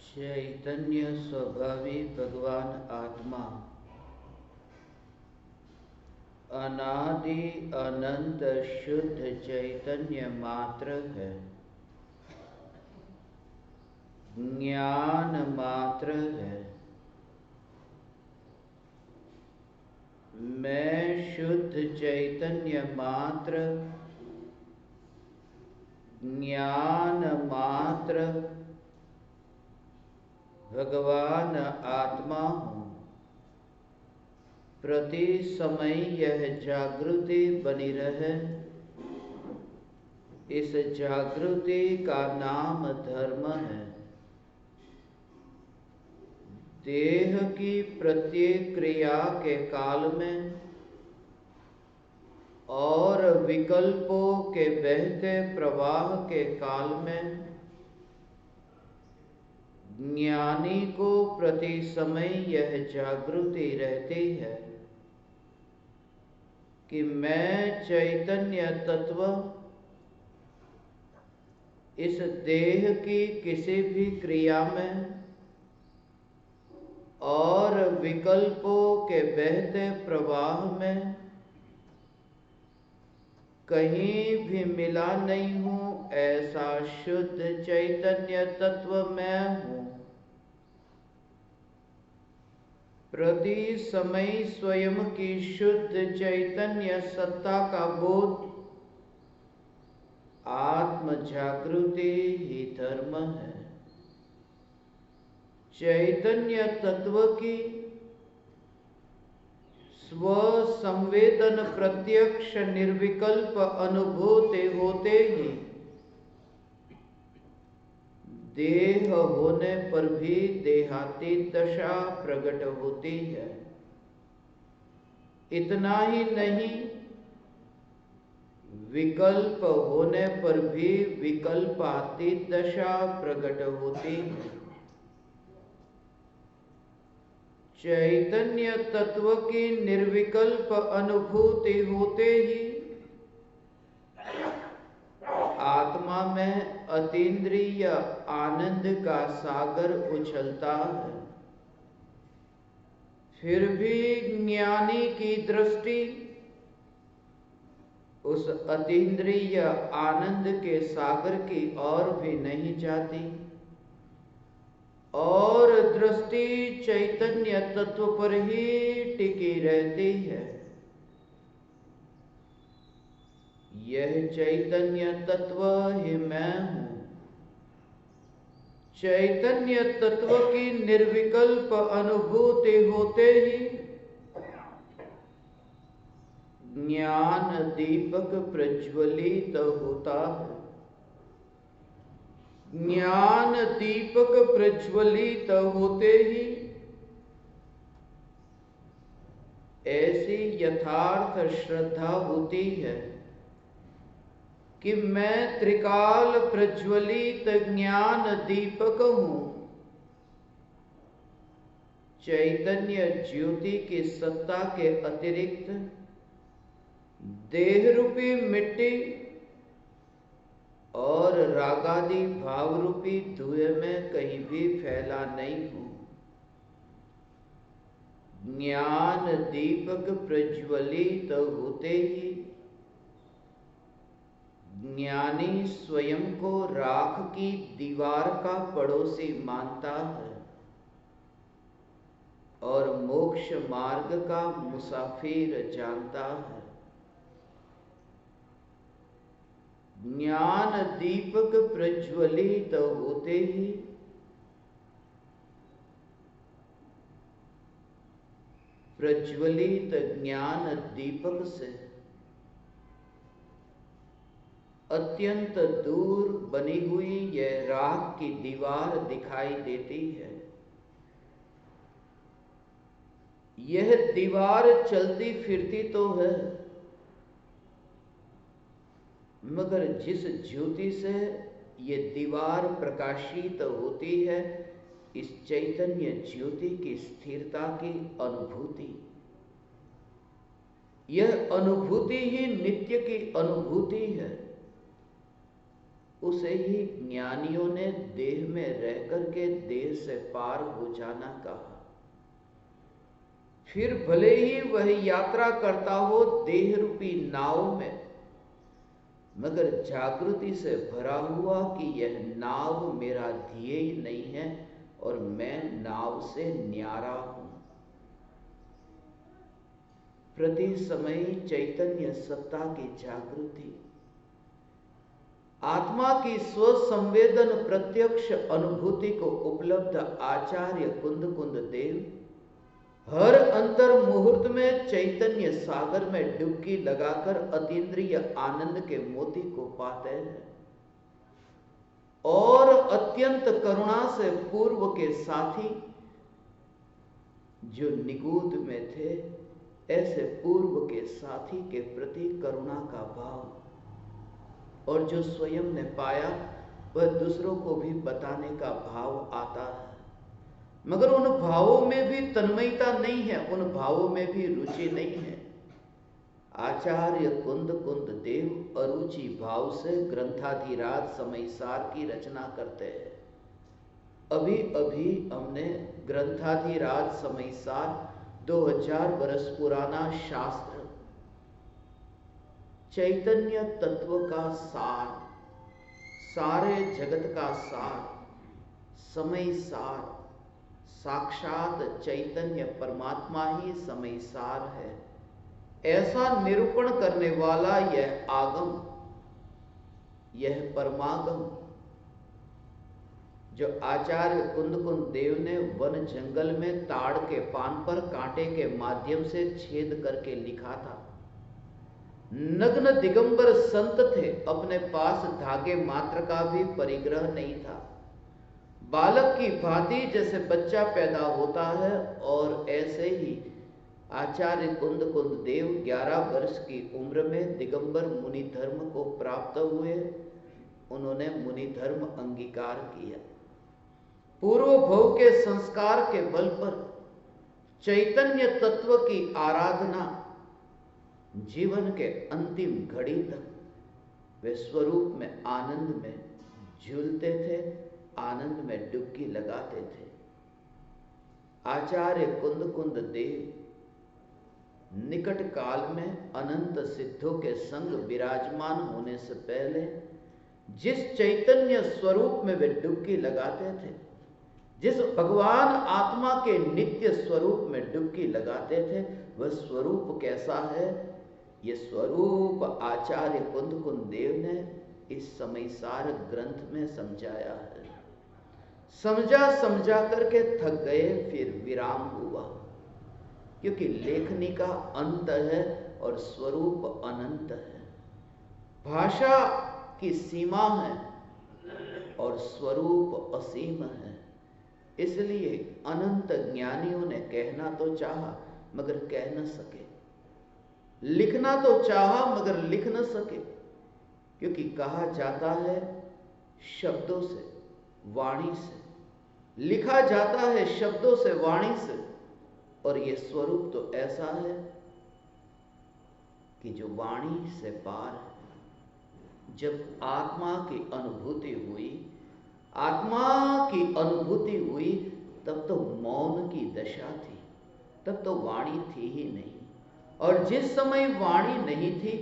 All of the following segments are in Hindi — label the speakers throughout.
Speaker 1: चैतन्य स्वभावी भगवान आत्मा अनादि अनंत शुद्ध चैतन्य मात्र है, ज्ञान मात्र है। मैं शुद्ध चैतन्य मात्र, ज्ञान मात्र भगवान आत्मा हूँ। प्रति समय यह जागृति बनी रहे, इस जागृति का नाम धर्म है। देह की प्रत्येक क्रिया के काल में और विकल्पों के बहते प्रवाह के काल में ज्ञानी को प्रति समय यह जागृति रहती है कि मैं चैतन्य तत्व इस देह की किसी भी क्रिया में और विकल्पों के बहते प्रवाह में कहीं भी मिला नहीं हूँ। ऐसा शुद्ध चैतन्य तत्व मैं हूँ। प्रति समय स्वयं की शुद्ध चैतन्य सत्ता का बोध आत्म जागृति ही धर्म है। चैतन्य तत्व की स्व संवेदन प्रत्यक्ष निर्विकल्प अनुभूति होते ही देह होने पर भी देहातीत दशा प्रकट होती है। इतना ही नहीं, विकल्प होने पर भी विकल्पातीत दशा प्रकट होती है। चैतन्य तत्व की निर्विकल्प अनुभूति होते ही आत्मा में अतीन्द्रिय आनंद का सागर उछलता है। फिर भी ज्ञानी की दृष्टि उस अतीन्द्रिय आनंद के सागर की ओर भी नहीं जाती और दृष्टि चैतन्य तत्व पर ही टिकी रहती है। यह चैतन्य तत्व ही मैं हूँ। चैतन्य तत्व की निर्विकल्प अनुभूति होते ही ज्ञान दीपक प्रज्वलित होता है। ज्ञान दीपक प्रज्वलित होते ही ऐसी यथार्थ श्रद्धा होती है कि मैं त्रिकाल प्रज्वलित ज्ञान दीपक हूँ। चैतन्य ज्योति की सत्ता के अतिरिक्त देह रूपी मिट्टी और रागादि भाव रूपी धुएं में कहीं भी फैला नहीं हूँ। ज्ञान दीपक प्रज्वलित होते ही ज्ञानी स्वयं को राख की दीवार का पड़ोसी मानता है और मोक्ष मार्ग का मुसाफिर जानता है। ज्ञान दीपक प्रज्वलित होते ही प्रज्वलित ज्ञान दीपक से अत्यंत दूर बनी हुई यह राख की दीवार दिखाई देती है। यह दीवार चलती फिरती तो है, मगर जिस ज्योति से ये दीवार प्रकाशित होती है, इस चैतन्य ज्योति की स्थिरता की अनुभूति, यह अनुभूति ही नित्य की अनुभूति है। उसे ही ज्ञानियों ने देह में रह करके देह से पार हो जाना कहा। फिर भले ही वह यात्रा करता हो देह रूपी नाव में, मगर जागृति से भरा हुआ कि यह नाव मेरा ध्येय नहीं है और मैं नाव से न्यारा हूं। प्रति समय चैतन्य सत्ता की जागृति, आत्मा की स्वसंवेदन प्रत्यक्ष अनुभूति को उपलब्ध आचार्य कुंद कुंद देव हर अंतर मुहूर्त में चैतन्य सागर में डुबकी लगाकर अतीन्द्रिय आनंद के मोती को पाते हैं और अत्यंत करुणा से पूर्व के साथी जो निगूढ़ में थे, ऐसे पूर्व के साथी के प्रति करुणा का भाव, और जो स्वयं ने पाया वह दूसरों को भी बताने का भाव आता है। मगर उन भावों में भी तन्मयता नहीं है, उन भावों में भी रुचि नहीं है। आचार्य कुंद कुंद देव अरुचि भाव से ग्रंथाधिराज समयसार की रचना करते हैं। अभी अभी हमने ग्रंथाधिराज समयसार 2000 वर्ष पुराना शास्त्र चैतन्य तत्व का सार, सारे जगत का सार, समय सार, साक्षात चैतन्य परमात्मा ही समय सार है, ऐसा निरूपण करने वाला यह आगम, यह परमागम जो आचार्य कुंद कुंद देव ने वन जंगल में ताड़ के पान पर कांटे के माध्यम से छेद करके लिखा था। नग्न दिगंबर संत थे, अपने पास धागे मात्र का भी परिग्रह नहीं था। बालक की भांति जैसे बच्चा पैदा होता है और ऐसे ही आचार्य कुंद कुंद देव 11 वर्ष की उम्र में दिगंबर मुनि धर्म को प्राप्त हुए। उन्होंने मुनि धर्म अंगीकार किया। पूर्व भव के संस्कार के बल पर चैतन्य तत्व की आराधना जीवन के अंतिम घड़ी तक वे स्वरूप में आनंद में झूलते थे, आनंद में डुबकी लगाते थे। आचार्य कुंद कुंद देव निकट काल में अनंत सिद्धों के संग विराजमान होने से पहले जिस चैतन्य स्वरूप में वे डुबकी लगाते थे, जिस भगवान आत्मा के नित्य स्वरूप में डुबकी लगाते थे, वह स्वरूप कैसा है, ये स्वरूप आचार्य कुंद कुंद देव ने इस समयसार ग्रंथ में समझाया है। समझा समझा करके थक गए, फिर विराम हुआ, क्योंकि लेखनी का अंत है और स्वरूप अनंत है। भाषा की सीमा है और स्वरूप असीम है। इसलिए अनंत ज्ञानियों ने कहना तो चाहा मगर कह न सके, लिखना तो चाहा मगर लिख न सके, क्योंकि कहा जाता है शब्दों से, वाणी से, लिखा जाता है शब्दों से, वाणी से। और ये स्वरूप तो ऐसा है कि जो वाणी से पार है। जब आत्मा की अनुभूति हुई, आत्मा की अनुभूति हुई, तब तो मौन की दशा थी, तब तो वाणी थी ही नहीं। और जिस समय वाणी नहीं थी,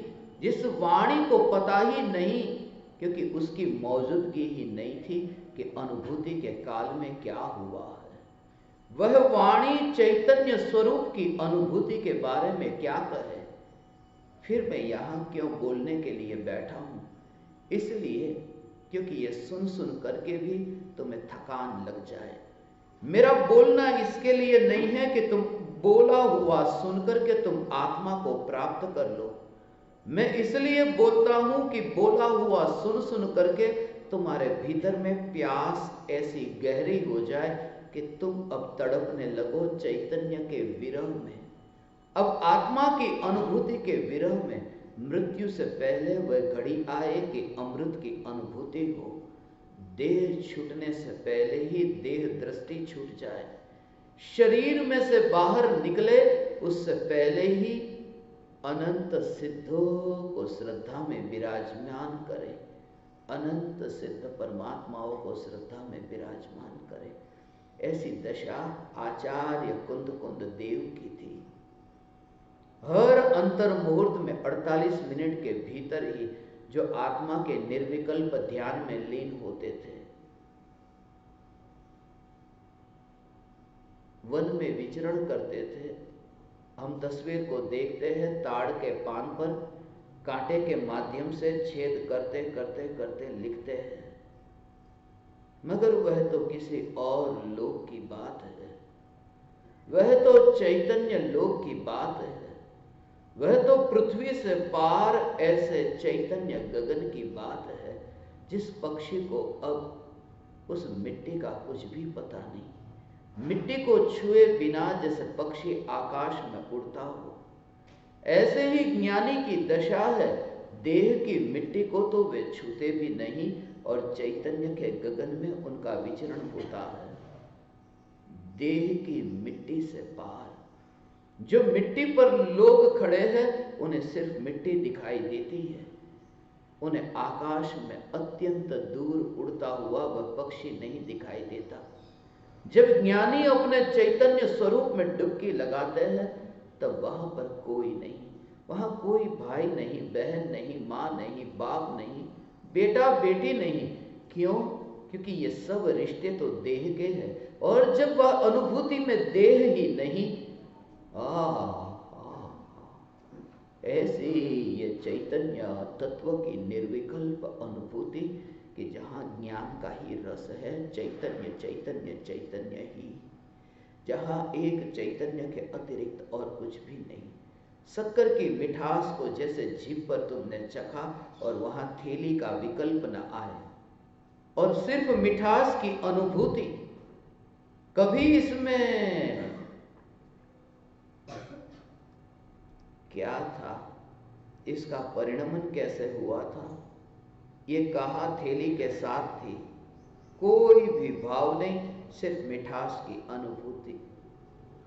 Speaker 1: जिस वाणी को पता ही नहीं, क्योंकि उसकी मौजूदगी ही नहीं थी कि अनुभूति के काल में क्या हुआ है, वह वाणी चैतन्य स्वरूप की अनुभूति के बारे में क्या कहे। फिर मैं यहां क्यों बोलने के लिए बैठा हूं? इसलिए क्योंकि ये सुन सुन करके भी तुम्हें थकान लग जाए। मेरा बोलना इसके लिए नहीं है कि तुम बोला हुआ सुनकर के तुम आत्मा को प्राप्त कर लो। मैं इसलिए बोलता हूं कि बोला हुआ सुन सुन करके तुम्हारे भीतर में प्यास ऐसी गहरी हो जाए कि तुम अब तड़पने लगो चैतन्य के विरह में, अब आत्मा की अनुभूति के विरह में। मृत्यु से पहले वह घड़ी आए कि अमृत की अनुभूति हो। देह छूटने से पहले ही देह दृष्टि छूट जाए, शरीर में से बाहर निकले उससे पहले ही अनंत सिद्धों को श्रद्धा में विराजमान करे। अनंत सिद्ध परमात्माओं को श्रद्धा में विराजमान करे। ऐसी दशा आचार्य कुंद देव की थी। हर अंतर मुहूर्त में 48 मिनट के भीतर ही जो आत्मा के निर्विकल्प ध्यान में लीन होते थे, वन में विचरण करते थे। हम तस्वीर को देखते हैं, ताड़ के पान पर कांटे के माध्यम से छेद करते करते करते लिखते हैं, मगर वह तो किसी और लोक की बात है, वह तो चैतन्य लोक की बात है, वह तो पृथ्वी से पार ऐसे चैतन्य गगन की बात है, जिस पक्षी को अब उस मिट्टी का कुछ भी पता नहीं। मिट्टी को छुए बिना जैसे पक्षी आकाश में उड़ता हो, ऐसे ही ज्ञानी की दशा है। देह की मिट्टी को तो वे छूते भी नहीं और चैतन्य के गगन में उनका विचरण होता है। देह की मिट्टी से पार जो मिट्टी पर लोग खड़े हैं, उन्हें सिर्फ मिट्टी दिखाई देती है, उन्हें आकाश में अत्यंत दूर उड़ता हुआ वह पक्षी नहीं दिखाई देता। जब ज्ञानी अपने चैतन्य स्वरूप में डुबकी लगाते हैं, तब वहां पर कोई नहीं, वहां कोई भाई नहीं, बहन नहीं, मां नहीं, बाप नहीं, बेटा बेटी नहीं। क्यों? क्योंकि ये सब रिश्ते तो देह के हैं। और जब वह अनुभूति में देह ही नहीं, ऐसी ये चैतन्य तत्व की निर्विकल्प अनुभूति कि जहां ज्ञान का ही रस है, चैतन्य चैतन्य चैतन्य ही, जहां एक चैतन्य के अतिरिक्त और कुछ भी नहीं। शक्कर की मिठास को जैसे जीभ पर तुमने चखा और वहां थैली का विकल्प न आए और सिर्फ मिठास की अनुभूति, कभी इसमें क्या था, इसका परिणमन कैसे हुआ था, ये कहाँ थैली के साथ थी, कोई भी भाव नहीं, सिर्फ मिठास की अनुभूति।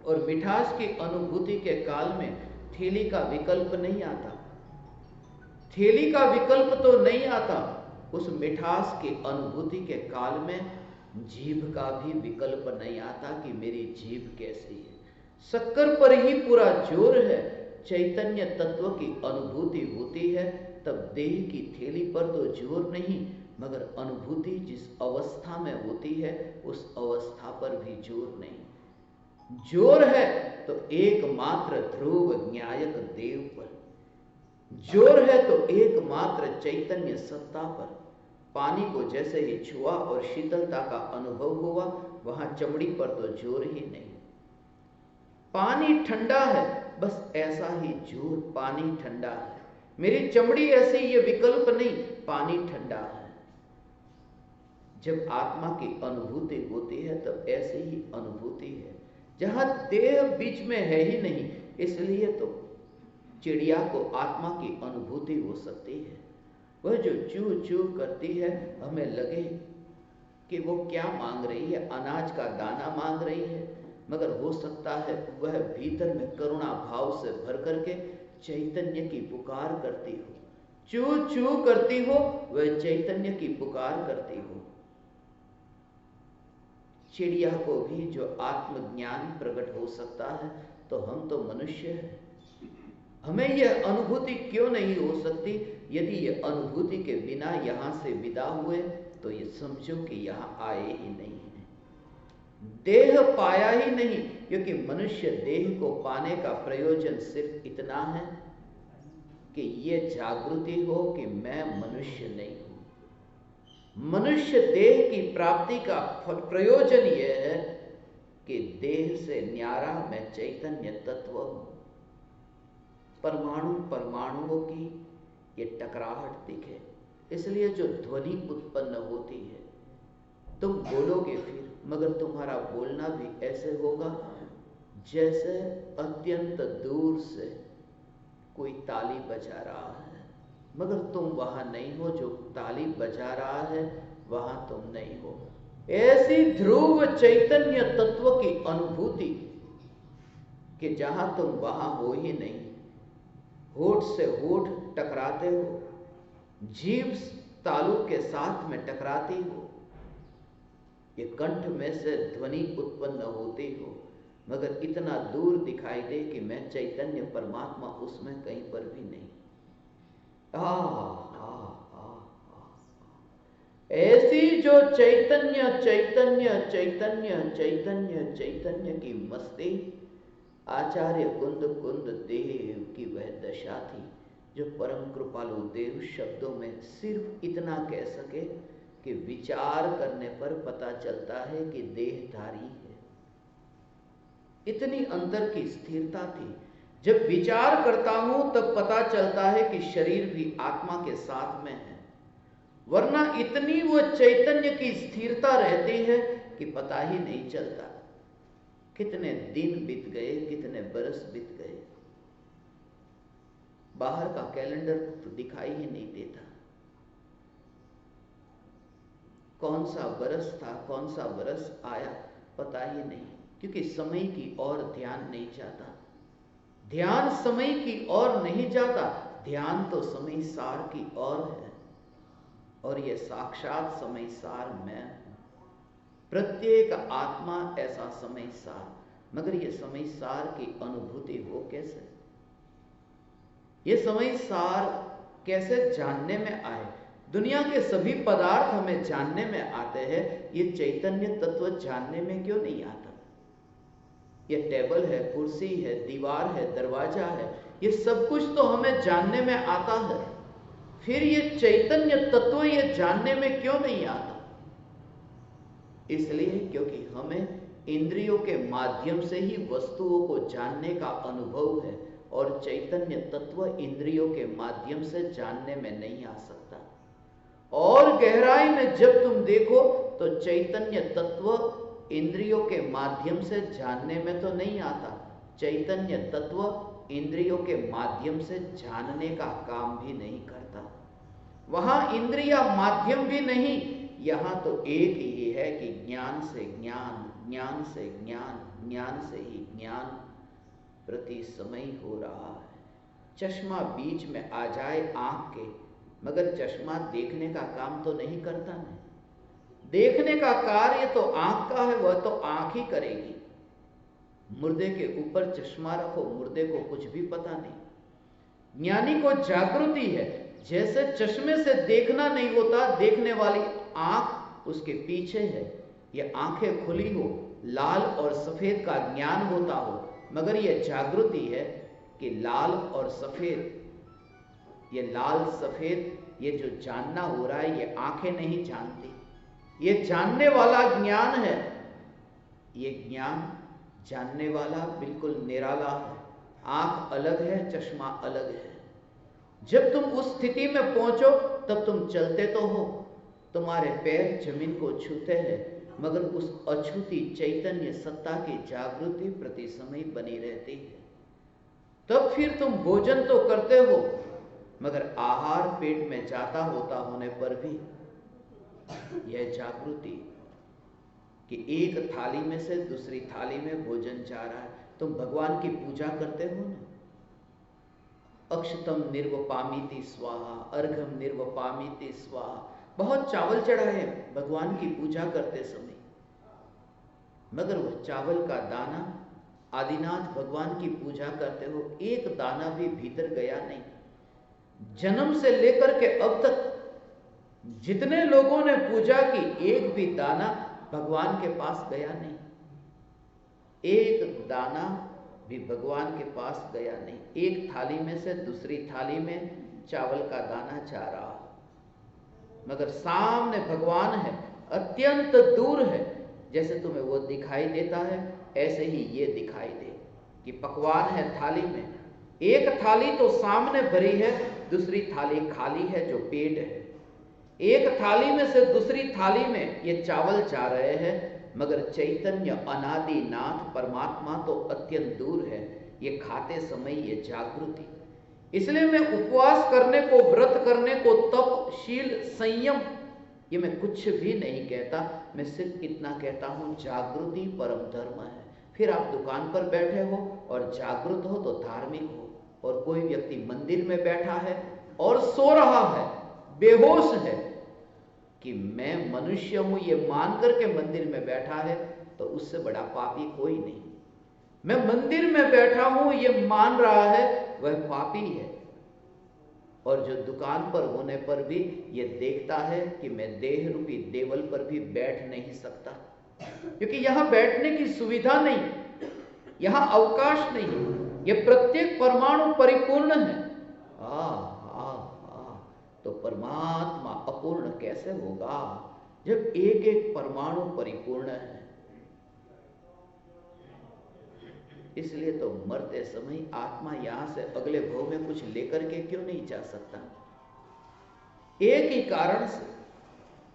Speaker 1: और मिठास की अनुभूति के काल में थैली का विकल्प नहीं आता, थैली का विकल्प तो नहीं आता। उस मिठास की अनुभूति के काल में जीभ का भी विकल्प नहीं आता कि मेरी जीभ कैसी है। शक्कर पर ही पूरा जोर है। चैतन्य तत्व की अनुभूति होती है तब देह की थैली पर तो जोर नहीं, मगर अनुभूति जिस अवस्था में होती है उस अवस्था पर भी जोर नहीं। जोर है तो एकमात्र ध्रुव न्यायक देव पर, जोर है तो एकमात्र चैतन्य सत्ता पर। पानी को जैसे ही छुआ और शीतलता का अनुभव हुआ, वहां चमड़ी पर तो जोर ही नहीं। पानी ठंडा है, बस ऐसा ही जोर, पानी ठंडा है। मेरी चमड़ी ऐसी, ये विकल्प नहीं, पानी ठंडा है। जब आत्मा की अनुभूति होती है तब ऐसी ही अनुभूति है, जहां देह बीच में है ही नहीं। इसलिए तो चिड़िया को आत्मा की अनुभूति हो सकती है। वह जो चू चू करती है, हमें लगे कि वो क्या मांग रही है, अनाज का दाना मांग रही है, मगर हो सकता है वह भीतर में करुणा भाव से भर करके चैतन्य की पुकार करती हो। चू चू करती हो, वह चैतन्य की पुकार करती हो। चिड़िया को भी जो आत्मज्ञान प्रकट हो सकता है, तो हम तो मनुष्य हैं, हमें यह अनुभूति क्यों नहीं हो सकती? यदि यह अनुभूति के बिना यहां से विदा हुए तो ये समझो कि यहां आए ही नहीं है, देह पाया ही नहीं। क्योंकि मनुष्य देह को पाने का प्रयोजन सिर्फ इतना है कि ये जागृति हो कि मैं मनुष्य नहीं हूं। मनुष्य देह की प्राप्ति का प्रयोजन यह है कि देह से न्यारा मैं चैतन्य तत्व हूं। परमाणु परमाणुओं की ये टकराहट दिखे, इसलिए जो ध्वनि उत्पन्न होती है, तुम बोलोगे फिर, मगर तुम्हारा बोलना भी ऐसे होगा जैसे अत्यंत दूर से कोई ताली बजा रहा है, मगर तुम वहां नहीं हो। जो ताली बजा रहा है वहां तुम नहीं हो। ऐसी ध्रुव चैतन्य तत्व की अनुभूति कि जहां तुम वहां हो ही नहीं। होठ से होठ टकराते हो, जीभ तालु के साथ में टकराती हो, ये कंठ में से ध्वनि उत्पन्न होती हो, मगर इतना दूर दिखाई दे कि मैं चैतन्य परमात्मा उसमें कहीं पर भी नहीं। ऐसी जो चैतन्य चैतन्य चैतन्य चैतन्य चैतन्य की मस्ती आचार्य कुंद कुंद देव की वह दशा थी, जो परम कृपालु देव शब्दों में सिर्फ इतना कह सके कि विचार करने पर पता चलता है कि देहधारी है। इतनी अंतर की स्थिरता थी। जब विचार करता हूं तब पता चलता है कि शरीर भी आत्मा के साथ में है, वरना इतनी वो चैतन्य की स्थिरता रहती है कि पता ही नहीं चलता कितने दिन बीत गए, कितने बरस बीत गए। बाहर का कैलेंडर तो दिखाई ही नहीं देता, कौन सा बरस था, कौन सा बरस आया, पता ही नहीं, क्योंकि समय की ओर ध्यान नहीं जाता। ध्यान समय की ओर नहीं जाता, ध्यान तो समय सार की ओर है, और यह साक्षात समय सार मैं हूं। प्रत्येक आत्मा ऐसा समय सार, मगर यह समय सार की अनुभूति हो कैसे? यह समय सार कैसे जानने में आए? दुनिया के सभी पदार्थ हमें जानने में आते हैं, ये चैतन्य तत्व जानने में क्यों नहीं आता? ये टेबल है, कुर्सी है, दीवार है, दरवाजा है, ये सब कुछ तो हमें जानने में आता है, फिर ये चैतन्य तत्व ये जानने में क्यों नहीं आता? इसलिए क्योंकि हमें इंद्रियों के माध्यम से ही वस्तुओं को जानने का अनुभव है, और चैतन्य तत्व इंद्रियों के माध्यम से जानने में नहीं आ सकता। और गहराई में जब तुम देखो तो चैतन्य तत्व इंद्रियों के माध्यम से जानने में तो नहीं आता। चैतन्य तत्व इंद्रियों के माध्यम से जानने का काम भी नहीं करता। वहां इंद्रिया माध्यम भी नहीं, यहां तो एक ही है कि ज्ञान से ज्ञान, ज्ञान से ज्ञान, ज्ञान से ही ज्ञान प्रति समय हो रहा है। चश्मा बीच में आ जाए आंख के, मगर चश्मा देखने का काम तो नहीं करता नहीं। देखने का कार्य तो आंख का है, वह तो आंख ही करेगी। मुर्दे के ऊपर चश्मा रखो, मुर्दे को कुछ भी पता नहीं। ज्ञानी को जागृति है, जैसे चश्मे से देखना नहीं होता, देखने वाली आंख उसके पीछे है। ये आंखें खुली हो, लाल और सफेद का ज्ञान होता हो, मगर यह जागृति है कि लाल और सफेद, ये लाल सफेद, ये जो जानना हो रहा है, ये आंखें नहीं जानती। ये जानने वाला ज्ञान है। ये ज्ञान जानने वाला बिल्कुल निराला है। आंख अलग है, चश्मा अलग है। जब तुम उस स्थिति में पहुंचो तब तुम चलते तो हो, तुम्हारे पैर जमीन को छूते हैं, मगर उस अछूती चैतन्य सत्ता की जागृति प्रति समय बनी रहती है। तब फिर तुम भोजन तो करते हो, मगर आहार पेट में जाता होता होने पर भी यह जागृति कि एक थाली में से दूसरी थाली में भोजन जा रहा है। तुम भगवान की पूजा करते हो ना, अक्षतम निर्वपामिति स्वाहा, अर्घम निर्वपामिति स्वाहा। बहुत चावल चढ़ाए भगवान की पूजा करते समय, मगर वह चावल का दाना, आदिनाथ भगवान की पूजा करते हो, एक दाना भी भीतर गया नहीं। जन्म से लेकर के अब तक जितने लोगों ने पूजा की, एक भी दाना भगवान के पास गया नहीं। एक दाना भी भगवान के पास गया नहीं। एक थाली में से दूसरी थाली में चावल का दाना जा रहा, मगर सामने भगवान है, अत्यंत दूर है। जैसे तुम्हें वो दिखाई देता है, ऐसे ही ये दिखाई दे कि पकवान है थाली में। एक थाली तो सामने भरी है, दूसरी थाली खाली है जो पेट है। एक थाली में से दूसरी थाली में ये चावल जा रहे हैं, मगर चैतन्य अनादि नाथ परमात्मा तो अत्यंत दूर है। ये खाते समय ये जागृति। इसलिए मैं उपवास करने को, व्रत करने को, तप, शील, संयम, ये मैं कुछ भी नहीं कहता। मैं सिर्फ इतना कहता हूं, जागृति परम धर्म है। फिर आप दुकान पर बैठे हो और जागृत हो तो धार्मिक हो, और कोई व्यक्ति मंदिर में बैठा है और सो रहा है, बेहोश है, कि मैं मनुष्य हूं ये मान करके मंदिर में बैठा है तो उससे बड़ा पापी कोई नहीं। मैं मंदिर में बैठा हूं ये मान रहा है वह पापी है। और जो दुकान पर होने पर भी ये देखता है कि मैं देह रूपी देवल पर भी बैठ नहीं सकता, क्योंकि यहां बैठने की सुविधा नहीं, यहां अवकाश नहीं, ये प्रत्येक परमाणु परिपूर्ण है। आ आ आ तो परमात्मा अपूर्ण कैसे होगा जब एक एक परमाणु परिपूर्ण है। इसलिए तो मरते समय आत्मा यहां से अगले भव में कुछ लेकर के क्यों नहीं जा सकता? एक ही कारण से।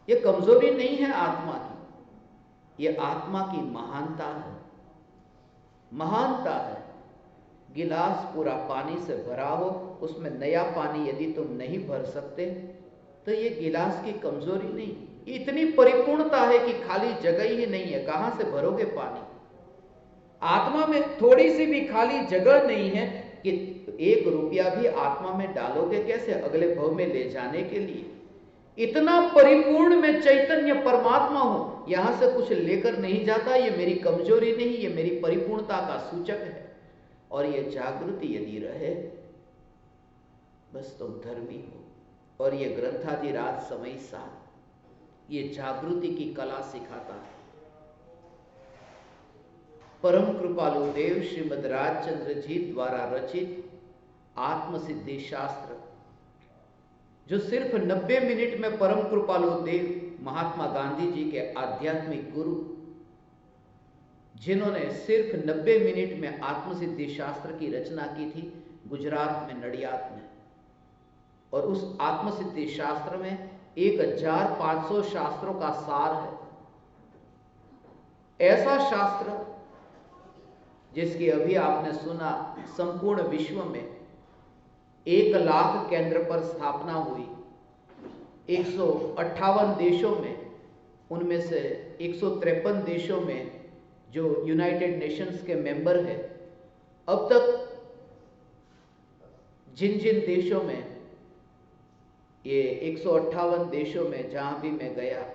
Speaker 1: ये कमजोरी नहीं है आत्मा की, ये आत्मा की महानता है। महानता है। गिलास पूरा पानी से भरा हो, उसमें नया पानी यदि तुम नहीं भर सकते तो ये गिलास की कमजोरी नहीं, इतनी परिपूर्णता है कि खाली जगह ही नहीं है, कहां से भरोगे पानी? आत्मा में थोड़ी सी भी खाली जगह नहीं है कि 1 रुपया भी आत्मा में डालोगे कैसे अगले भव में ले जाने के लिए? इतना परिपूर्ण में चैतन्य परमात्मा हूं, यहां से कुछ लेकर नहीं जाता। ये मेरी कमजोरी नहीं, ये मेरी परिपूर्णता का सूचक है। और ये जागृति यदि रहे बस तुम धर्मी हो। और ये ग्रंथाधिराज समय सार ये जागृति की कला सिखाता है। परम कृपालु देव श्रीमद राजचंद्र जी द्वारा रचित आत्मसिद्धि शास्त्र, जो सिर्फ 90 मिनट में परम कृपालु देव महात्मा गांधी जी के आध्यात्मिक गुरु, जिन्होंने सिर्फ 90 मिनट में आत्मसिद्धि शास्त्र की रचना की थी गुजरात में नडियाद में। और उस आत्मसिद्धि शास्त्र में 1500 शास्त्रों का सार है। ऐसा शास्त्र जिसकी अभी आपने सुना संपूर्ण विश्व में 1 लाख केंद्र पर स्थापना हुई, 158 देशों में, उनमें से 153 देशों में जो यूनाइटेड नेशंस के मेंबर है। अब तक जिन जिन देशों में, ये 158 देशों में जहां भी मैं गया,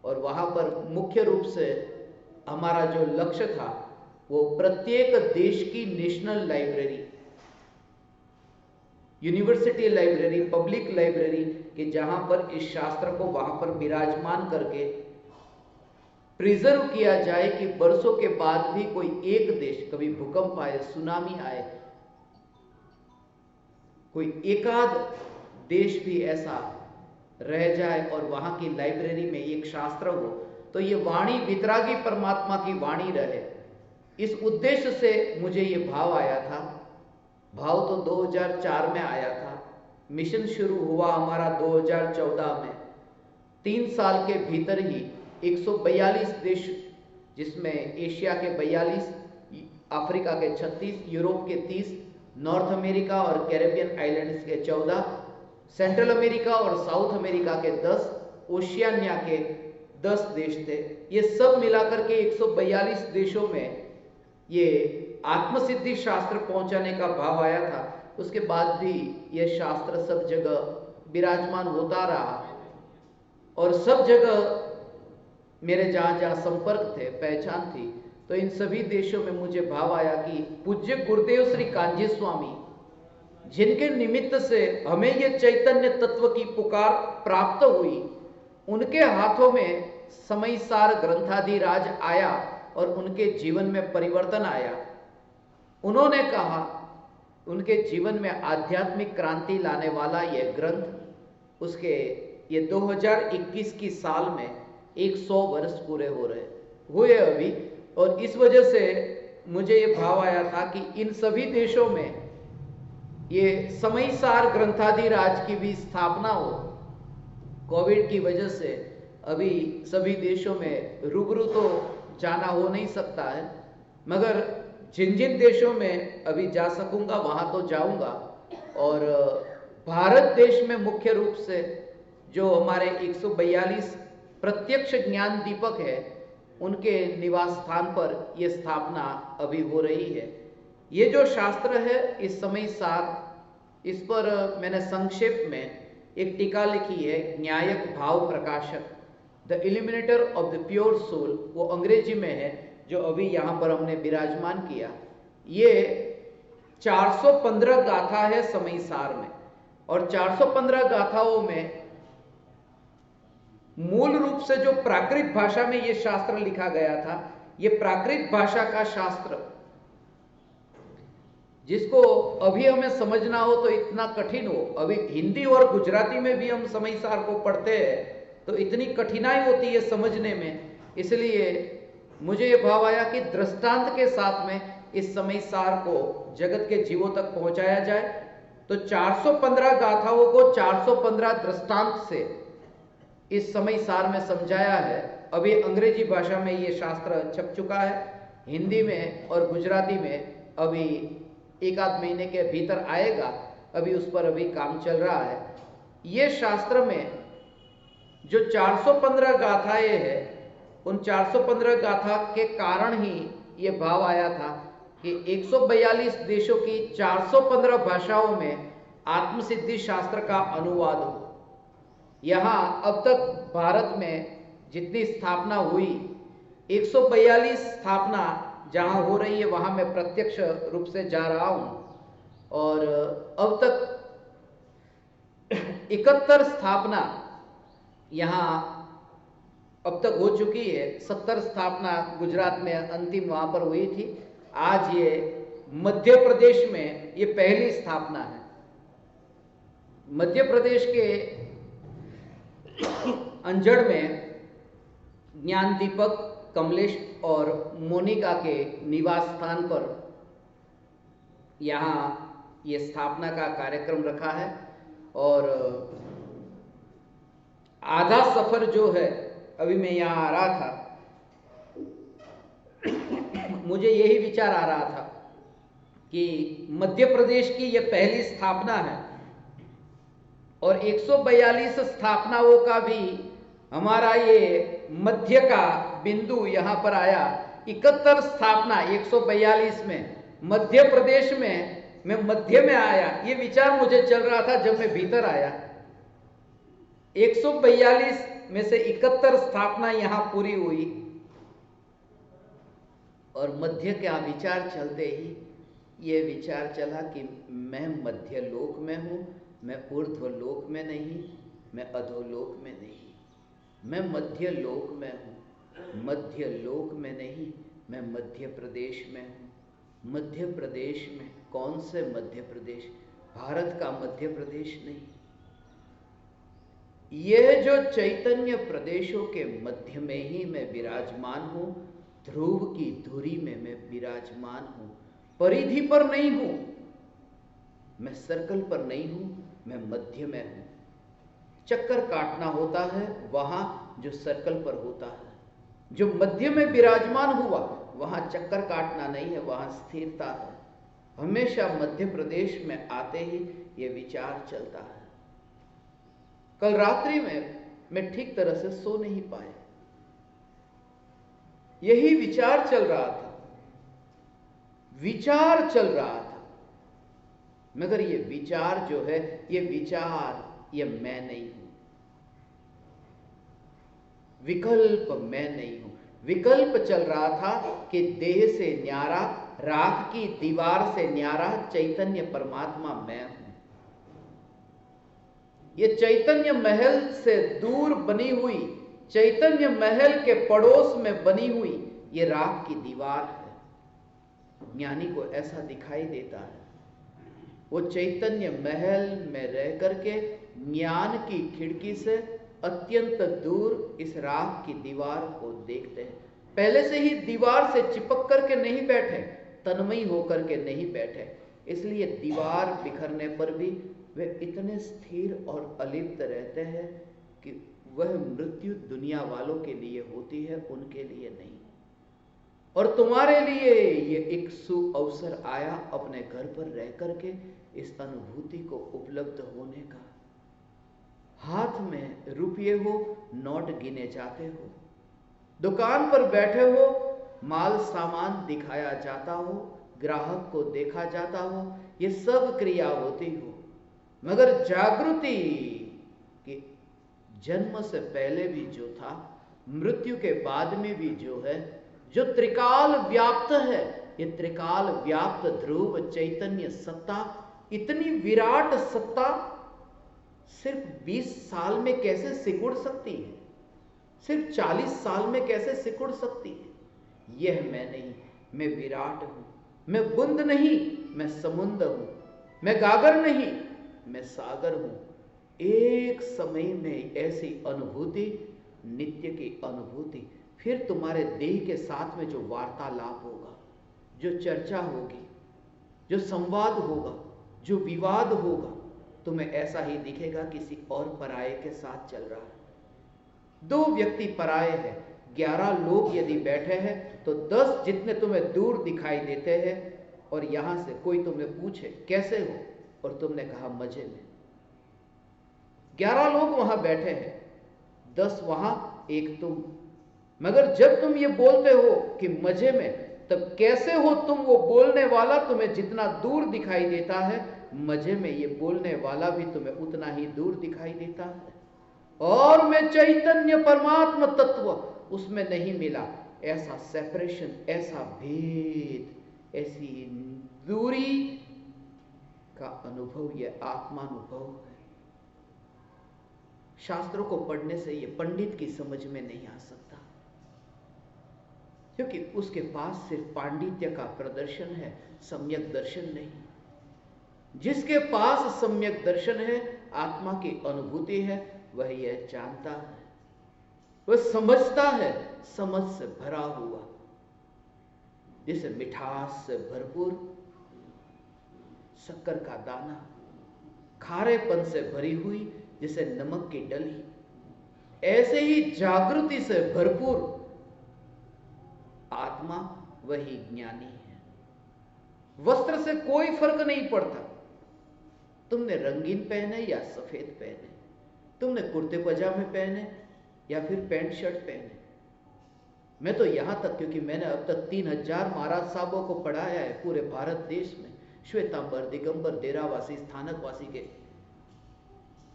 Speaker 1: और वहां पर मुख्य रूप से हमारा जो लक्ष्य था वो प्रत्येक देश की national library, university library, public library कि जहां पर इस शास्त्र को वहां पर विराजमान करके प्रिजर्व किया जाए कि वर्षों के बाद भी कोई एक देश, कभी भूकंप आए, सुनामी आए, कोई एकाध देश भी ऐसा रह जाए और वहां की लाइब्रेरी में एक शास्त्र हो, तो ये वाणी वितरागी परमात्मा की वाणी रहे। इस उद्देश्य से मुझे ये भाव आया था। भाव तो 2004 में आया था, मिशन शुरू हुआ हमारा 2014 में। 3 साल के भीतर ही 142 देश, जिसमें एशिया के 42, अफ्रीका के 36, यूरोप के 30, नॉर्थ अमेरिका और कैरेबियन आइलैंड्स के 14, सेंट्रल अमेरिका और साउथ अमेरिका के 10, ओशियानिया के 10 देश थे। ये सब मिलाकर के 142 देशों में ये आत्मसिद्धि शास्त्र पहुंचाने का भाव आया था। उसके बाद भी यह शास्त्र सब जगह विराजमान होता रहा और सब जगह मेरे जहां जहां संपर्क थे, पहचान थी, तो इन सभी देशों में मुझे भाव आया कि पूज्य गुरुदेव श्री कांजी स्वामी, जिनके निमित्त से हमें ये चैतन्य तत्व की पुकार प्राप्त हुई, उनके हाथों में समय सार ग्रंथाधिराज आया और उनके जीवन में परिवर्तन आया। उन्होंने कहा उनके जीवन में आध्यात्मिक क्रांति लाने वाला यह ग्रंथ, उसके ये 2021 की साल में 100 वर्ष पूरे हुए अभी। और इस वजह से मुझे ये भाव आया था कि इन सभी देशों में ये समय सार ग्रंथाधिराज की भी स्थापना हो। कोविड की वजह से अभी सभी देशों में रूबरू तो जाना हो नहीं सकता है, मगर जिन जिन देशों में अभी जा सकूंगा वहां तो जाऊंगा। और भारत देश में मुख्य रूप से जो हमारे 142 प्रत्यक्ष ज्ञान दीपक है, उनके निवास स्थान पर यह स्थापना अभी हो रही है। ये जो शास्त्र है इस समय सार, इस पर मैंने संक्षेप में एक टीका लिखी है न्यायक भाव प्रकाशक, the illuminator of the pure soul, वो अंग्रेजी में है, जो अभी यहां पर हमने विराजमान किया। ये 415 गाथा है समय सार में, और 415 गाथाओं में मूल रूप से जो प्राकृत भाषा में यह शास्त्र लिखा गया था, यह प्राकृत भाषा का शास्त्र, जिसको अभी हमें समझना हो तो इतना कठिन हो। अभी हिंदी और गुजराती में भी हम समय सार को पढ़ते हैं तो इतनी कठिनाई होती है समझने में, इसलिए मुझे यह भाव आया कि दृष्टांत के साथ में इस समय सार को जगत के जीवों तक पहुंचाया जाए। तो 415 गाथाओं को 415 दृष्टांत से इस समय सार में समझाया है। अभी अंग्रेजी भाषा में ये शास्त्र छप चुका है, हिंदी में और गुजराती में अभी एक आध महीने के भीतर आएगा, अभी उस पर अभी काम चल रहा है। ये शास्त्र में जो 415 गाथाएं हैं, उन 415 गाथा के कारण ही ये भाव आया था कि 142 देशों की 415 भाषाओं में आत्मसिद्धि शास्त्र का अनुवाद हो। यहां अब तक भारत में जितनी स्थापना हुई, 142 स्थापना जहां हो रही है वहां मैं प्रत्यक्ष रूप से जा रहा हूं, और अब तक 71 स्थापना यहां अब तक हो चुकी है। 70 स्थापना गुजरात में अंतिम वहां पर हुई थी। आज ये मध्य प्रदेश में ये पहली स्थापना है। मध्य प्रदेश के अंजड़ में ज्ञान दीपक, कमलेश और मोनिका के निवास स्थान पर यहाँ ये स्थापना का कार्यक्रम रखा है। और आधा सफर जो है, अभी मैं यहाँ आ रहा था, मुझे यही विचार आ रहा था कि मध्य प्रदेश की ये पहली स्थापना है और 142 स्थापनाओं का भी हमारा ये मध्य का बिंदु यहाँ पर आया। 71 स्थापना 142 में मध्य प्रदेश में मैं मध्य में आया, ये विचार मुझे चल रहा था जब मैं भीतर आया। 142 में से 71 स्थापना यहाँ पूरी हुई, और मध्य का विचार चलते ही ये विचार चला कि मैं मध्य लोक में हूँ, मैं ऊर्ध्व लोक में नहीं, मैं अधोलोक में नहीं, मैं मध्य लोक में हूँ, मध्य लोक में नहीं, मैं मध्य प्रदेश में हूँ। मध्य प्रदेश में कौन से मध्य प्रदेश? भारत का मध्य प्रदेश नहीं। यह जो चैतन्य प्रदेशों के मध्य में ही मैं विराजमान हूँ, ध्रुव की धुरी में मैं विराजमान हूँ, परिधि पर नहीं हूँ, मैं सर्कल पर नहीं हूँ, मैं मध्य में हूँ। चक्कर काटना होता है वहां जो सर्कल पर होता है, जो मध्य में विराजमान हुआ वहां चक्कर काटना नहीं है, वहां स्थिरता है। हमेशा मध्य प्रदेश में आते ही ये विचार चलता है। कल रात्रि में मैं ठीक तरह से सो नहीं पाया, यही विचार चल रहा था, विचार चल रहा था, मगर ये विचार जो है, ये विचार ये मैं नहीं हूं, विकल्प मैं नहीं हूं। विकल्प चल रहा था कि देह से न्यारा, राख की दीवार से न्यारा चैतन्य परमात्मा मैं हूं। ये चैतन्य महल से दूर बनी हुई, चैतन्य महल के पड़ोस में बनी हुई ये राख की दीवार है। ज्ञानी को ऐसा दिखाई देता है, वो चैतन्य महल में रह करके ज्ञान की खिड़की से अत्यंत दूर इस राख की दीवार को देखते हैं। पहले से ही दीवार से चिपक करके नहीं बैठे, तन्मयी होकर के नहीं बैठे, इसलिए दीवार बिखरने पर भी वे इतने स्थिर और अलिप्त रहते हैं कि वह मृत्यु दुनिया वालों के लिए होती है, उनके लिए नहीं। और तुम्हारे लिए ये एक सुअवसर आया अपने घर पर रह करके इस अनुभूति को उपलब्ध होने का। हाथ में रुपये हो, नोट गिने जाते हो, दुकान पर बैठे हो, माल सामान दिखाया जाता हो, ग्राहक को देखा जाता हो, ये सब क्रिया होती हो, मगर जागृति कि जन्म से पहले भी जो था, मृत्यु के बाद में भी जो है, जो त्रिकाल व्याप्त है, ये त्रिकाल व्याप्त ध्रुव चैतन्य सत्ता, इतनी विराट सत्ता सिर्फ 20 साल में कैसे सिकुड़ सकती है? सिर्फ 40 साल में कैसे सिकुड़ सकती है? यह मैं नहीं, मैं विराट हूं, मैं बूंद नहीं, मैं समुद्र हूं, मैं गागर नहीं, मैं सागर हूं। एक समय में ऐसी अनुभूति, नित्य की अनुभूति, फिर तुम्हारे देह के साथ में जो वार्तालाप होगा, जो चर्चा होगी, जो संवाद होगा, जो विवाद होगा, तुम्हें ऐसा ही दिखेगा किसी और पराये के साथ चल रहा है। 2 व्यक्ति पराये हैं, 11 लोग यदि बैठे हैं तो 10 जितने तुम्हें दूर दिखाई देते हैं, और यहां से कोई तुम्हें पूछे कैसे हो, और तुमने कहा मजे में। 11 लोग वहां बैठे हैं, 10 वहां, 1 तुम। मगर जब तुम ये बोलते हो कि मजे में, तब कैसे हो तुम, वो बोलने वाला तुम्हें जितना दूर दिखाई देता है, मजे में ये बोलने वाला भी तुम्हें उतना ही दूर दिखाई देता है। और मैं चैतन्य परमात्मा तत्व उसमें नहीं मिला। ऐसा सेपरेशन, ऐसा भेद, ऐसी दूरी का अनुभव यह आत्मानुभव है। शास्त्रों को पढ़ने से यह पंडित की समझ में नहीं आ सकता, क्योंकि उसके पास सिर्फ पांडित्य का प्रदर्शन है, सम्यक दर्शन नहीं। जिसके पास सम्यक दर्शन है, आत्मा की अनुभूति है, वह यह जानता है, वह समझता है, समझ से भरा हुआ, जैसे मिठास से भरपूर शक्कर का दाना, खारेपन से भरी हुई जैसे नमक की डली, ऐसे ही जागृति से भरपूर आत्मा वही ज्ञानी है। वस्त्र से कोई फर्क नहीं पड़ता, तुमने रंगीन पहने या सफेद पहने, तुमने कुर्ते पजामे पहने या फिर पैंट शर्ट पहने। मैं तो यहां तक, क्योंकि मैंने अब तक 3000 महाराज साहबों को पढ़ाया है पूरे भारत देश में, श्वेतांबर, दिगंबर, डेरावासी, स्थानकवासी के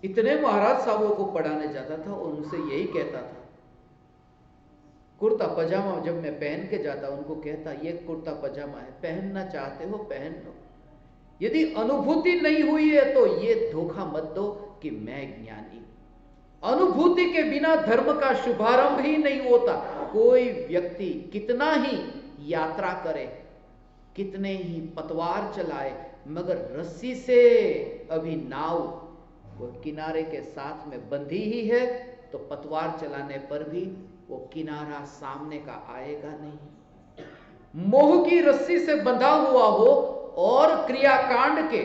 Speaker 1: इतने महाराज साहबों को पढ़ाने जाता था, और उनसे यही कहता था, कुर्ता पजामा जब मैं पहन के जाता, उनको कहता ये कुर्ता पजामा है, पहनना चाहते हो पहन लो। यदि अनुभूति नहीं हुई है तो ये धोखा मत दो कि मैं ज्ञानी हूं। अनुभूति के बिना धर्म का शुभारंभ ही नहीं होता। कोई व्यक्ति कितना ही यात्रा करे, कितने ही पतवार चलाए, मगर रस्सी से अभी नाव वो किनारे के साथ में बंधी ही है, तो पतवार चलाने पर भी वो किनारा सामने का आएगा नहीं। मोह की रस्सी से बंधा हुआ हो और क्रियाकांड के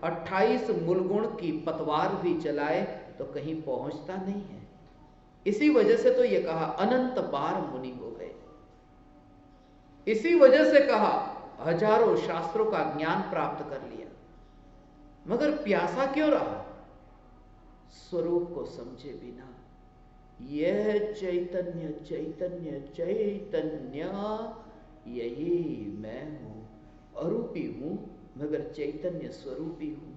Speaker 1: 28 मूलगुण की पतवार भी चलाए तो कहीं पहुंचता नहीं है। इसी वजह से तो ये कहा अनंत बार मुनि हो गए। इसी वजह से कहा हजारों शास्त्रों का ज्ञान प्राप्त कर लिया, मगर प्यासा क्यों रहा? स्वरूप को समझे बिना। यह चैतन्य चैतन्य चैतन्य, यही मैं हूं, अरूपी हूं मगर चैतन्य स्वरूपी हूं।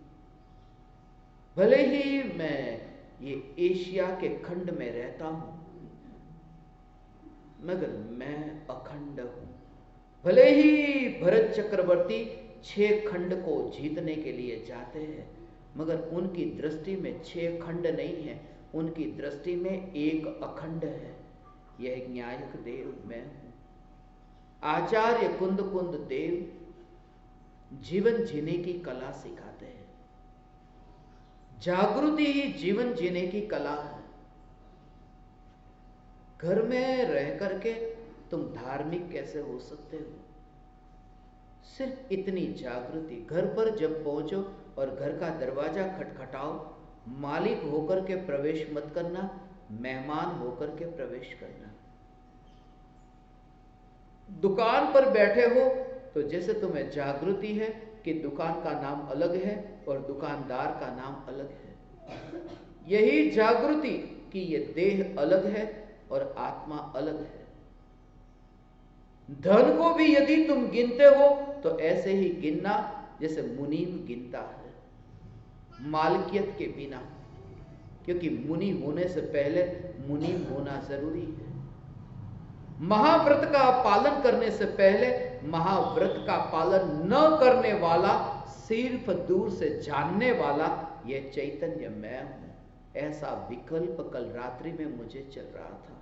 Speaker 1: भले ही मैं ये एशिया के खंड में रहता हूं, मगर मैं अखंड हूं। भले ही भरत चक्रवर्ती 6 खंड को जीतने के लिए जाते हैं, मगर उनकी दृष्टि में 6 खंड नहीं है, उनकी दृष्टि में एक अखंड है। यह न्यायक देव मैं हूं। आचार्य कुंद कुंद देव जीवन जीने की कला सिखाते हैं। जागृति ही जीवन जीने की कला है। घर में रह करके तुम धार्मिक कैसे हो सकते हो? सिर्फ इतनी जागृति, घर पर जब पहुंचो और घर का दरवाजा खटखटाओ, मालिक होकर के प्रवेश मत करना, मेहमान होकर के प्रवेश करना। दुकान पर बैठे हो तो जैसे तुम्हें जागृति है कि दुकान का नाम अलग है और दुकानदार का नाम अलग है, यही जागृति कि ये देह अलग है और आत्मा अलग है। धन को भी यदि तुम गिनते हो तो ऐसे ही गिनना जैसे मुनीम गिनता है, मालकियत के बिना। क्योंकि मुनि होने से पहले मुनि होना जरूरी है। महाव्रत का पालन करने से पहले महाव्रत का पालन न करने वाला, सिर्फ दूर से जानने वाला, यह चैतन्य मैं हूं, ऐसा विकल्प कल रात्रि में मुझे चल रहा था।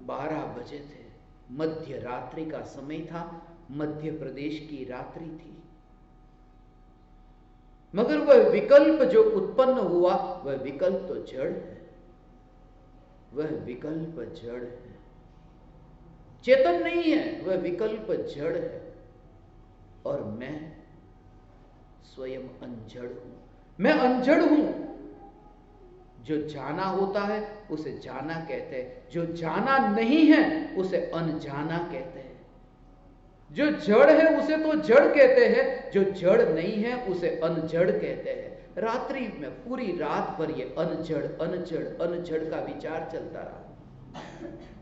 Speaker 1: 12 बजे थे, मध्य रात्रि का समय था, मध्य प्रदेश की रात्रि थी, मगर वह विकल्प जो उत्पन्न हुआ वह विकल्प तो जड़ है, वह विकल्प जड़ है, चेतन नहीं है, वह विकल्प जड़ है। और मैं स्वयं अनजड़ हूं, मैं अनजड़ हूं। जो जाना होता है उसे जाना कहते हैं, जो जाना नहीं है उसे अनजाना कहते हैं। जो जड़ है उसे तो जड़ कहते हैं, जो जड़ नहीं है उसे अनजड़ कहते हैं। रात्रि में पूरी रात भर ये अनजड़ अनजड़ अनजड़ का विचार चलता रहा।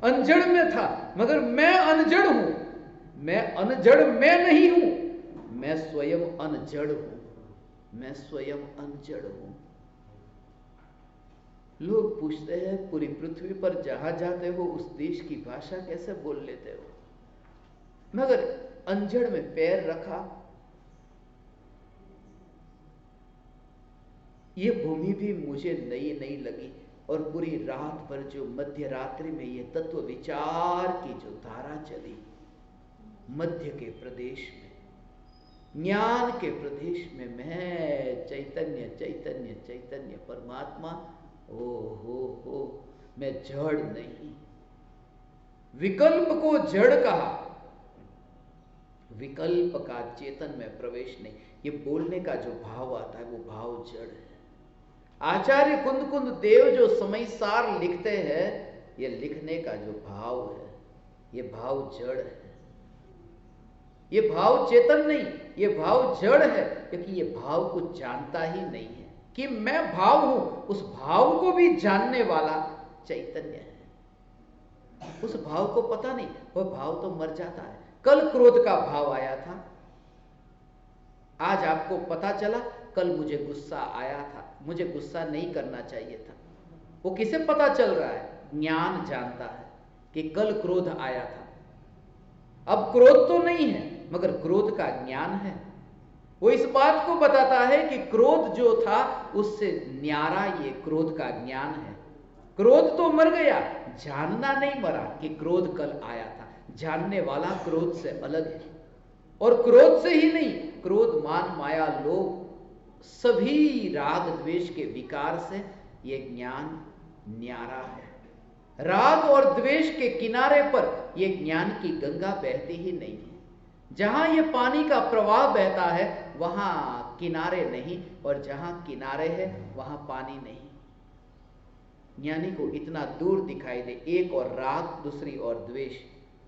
Speaker 1: अनजड़ में था, मगर मैं अनजड़ हूं, मैं अनजड़ मैं नहीं हूं, मैं स्वयं अनजड़ हूं, मैं स्वयं अनजड़ हूं। लोग पूछते हैं पूरी पृथ्वी पर जहां जाते हो उस देश की भाषा कैसे बोल लेते हो, मगर अंजड़ में पैर रखा, ये भूमि भी मुझे नई नई लगी। और पूरी रात भर जो मध्य रात्रि में ये तत्व विचार की जो धारा चली, मध्य के प्रदेश में, ज्ञान के प्रदेश में, मैं चैतन्य चैतन्य चैतन्य परमात्मा, ओ हो, मैं जड़ नहीं। विकल्प को जड़ कहा, विकल्प का चेतन में प्रवेश नहीं। ये बोलने का जो भाव आता है वो भाव जड़ है। आचार्य कुंद कुंद देव जो समय सार लिखते हैं, ये लिखने का जो भाव है, ये भाव जड़ है, ये भाव चेतन नहीं, ये भाव जड़ है, क्योंकि ये भाव कुछ जानता ही नहीं है कि मैं भाव हूं। उस भाव को भी जानने वाला चैतन्य है। उस भाव को पता नहीं, वह भाव तो मर जाता है। कल क्रोध का भाव आया था, आज आपको पता चला कल मुझे गुस्सा आया था, मुझे गुस्सा नहीं करना चाहिए था। वो किसे पता चल रहा है? ज्ञान जानता है कि कल क्रोध आया था। अब क्रोध तो नहीं है, मगर क्रोध का ज्ञान है। वो इस बात को बताता है कि क्रोध जो था उससे न्यारा ये क्रोध का ज्ञान है। क्रोध तो मर गया, जानना नहीं मरा कि क्रोध कल आया था। जानने वाला क्रोध से अलग है। और क्रोध से ही नहीं, क्रोध मान माया लोभ सभी राग द्वेष के विकार से ये ज्ञान न्यारा है। राग और द्वेष के किनारे पर ये ज्ञान की गंगा बहती ही नहीं है। जहां ये पानी का प्रवाह बहता है वहां किनारे नहीं, और जहां किनारे है वहां पानी नहीं। ज्ञानी को इतना दूर दिखाई दे, एक और राग दूसरी और द्वेष,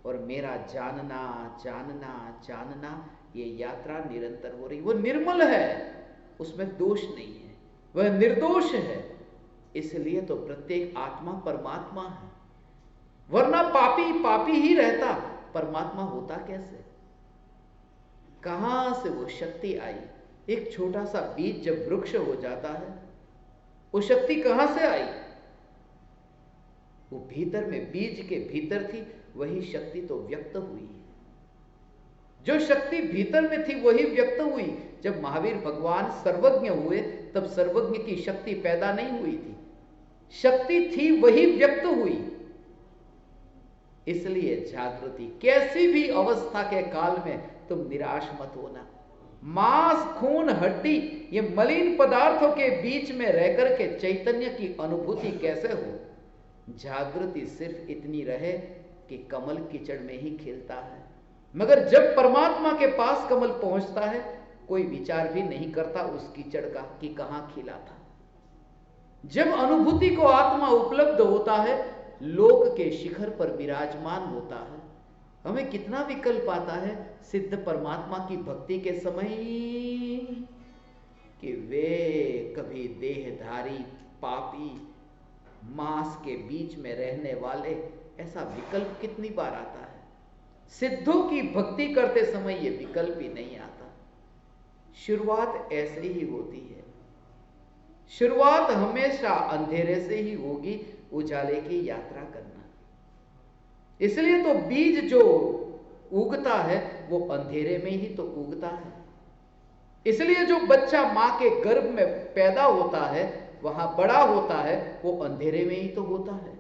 Speaker 1: और मेरा जानना जानना जानना, ये यात्रा निरंतर हो रही। वो निर्मल है, उसमें दोष नहीं है, वह निर्दोष है। इसलिए तो प्रत्येक आत्मा परमात्मा है, वरना पापी पापी ही रहता, परमात्मा होता कैसे? कहां से वो शक्ति आई? एक छोटा सा बीज जब वृक्ष हो जाता है, वो शक्ति कहां से आई? वो भीतर में, बीज के भीतर थी, वही शक्ति तो व्यक्त हुई। जो शक्ति भीतर में थी वही व्यक्त हुई। जब महावीर भगवान सर्वज्ञ हुए तब सर्वज्ञ की शक्ति पैदा नहीं हुई थी, शक्ति थी वही व्यक्त हुई। इसलिए जागृति, कैसी भी अवस्था के काल में तुम निराश मत होना। मांस खून हड्डी ये मलिन पदार्थों के बीच में रहकर के चैतन्य की अनुभूति कैसे हो? जागृति सिर्फ इतनी रहे कि कमल कीचड़ में ही खिलता है, मगर जब परमात्मा के पास कमल पहुंचता है कोई विचार भी नहीं करता उस कीचड़ का कि कहां खिला था। जब अनुभूति को आत्मा उपलब्ध होता है, लोक के शिखर पर विराजमान होता है, हमें कितना विकल्प आता है सिद्ध परमात्मा की भक्ति के समय कि वे कभी देहधारी पापी मांस के बीच में रहने वाले, ऐसा विकल्प कितनी बार आता है। सिद्धों की भक्ति करते समय यह विकल्प ही नहीं आता। शुरुआत ऐसे ही होती है। शुरुआत हमेशा अंधेरे से ही होगी, उजाले की यात्रा करना। इसलिए तो बीज जो उगता है वो अंधेरे में ही तो उगता है। इसलिए जो बच्चा मां के गर्भ में पैदा होता है, वहां बड़ा होता है, वो अंधेरे में ही तो होता है।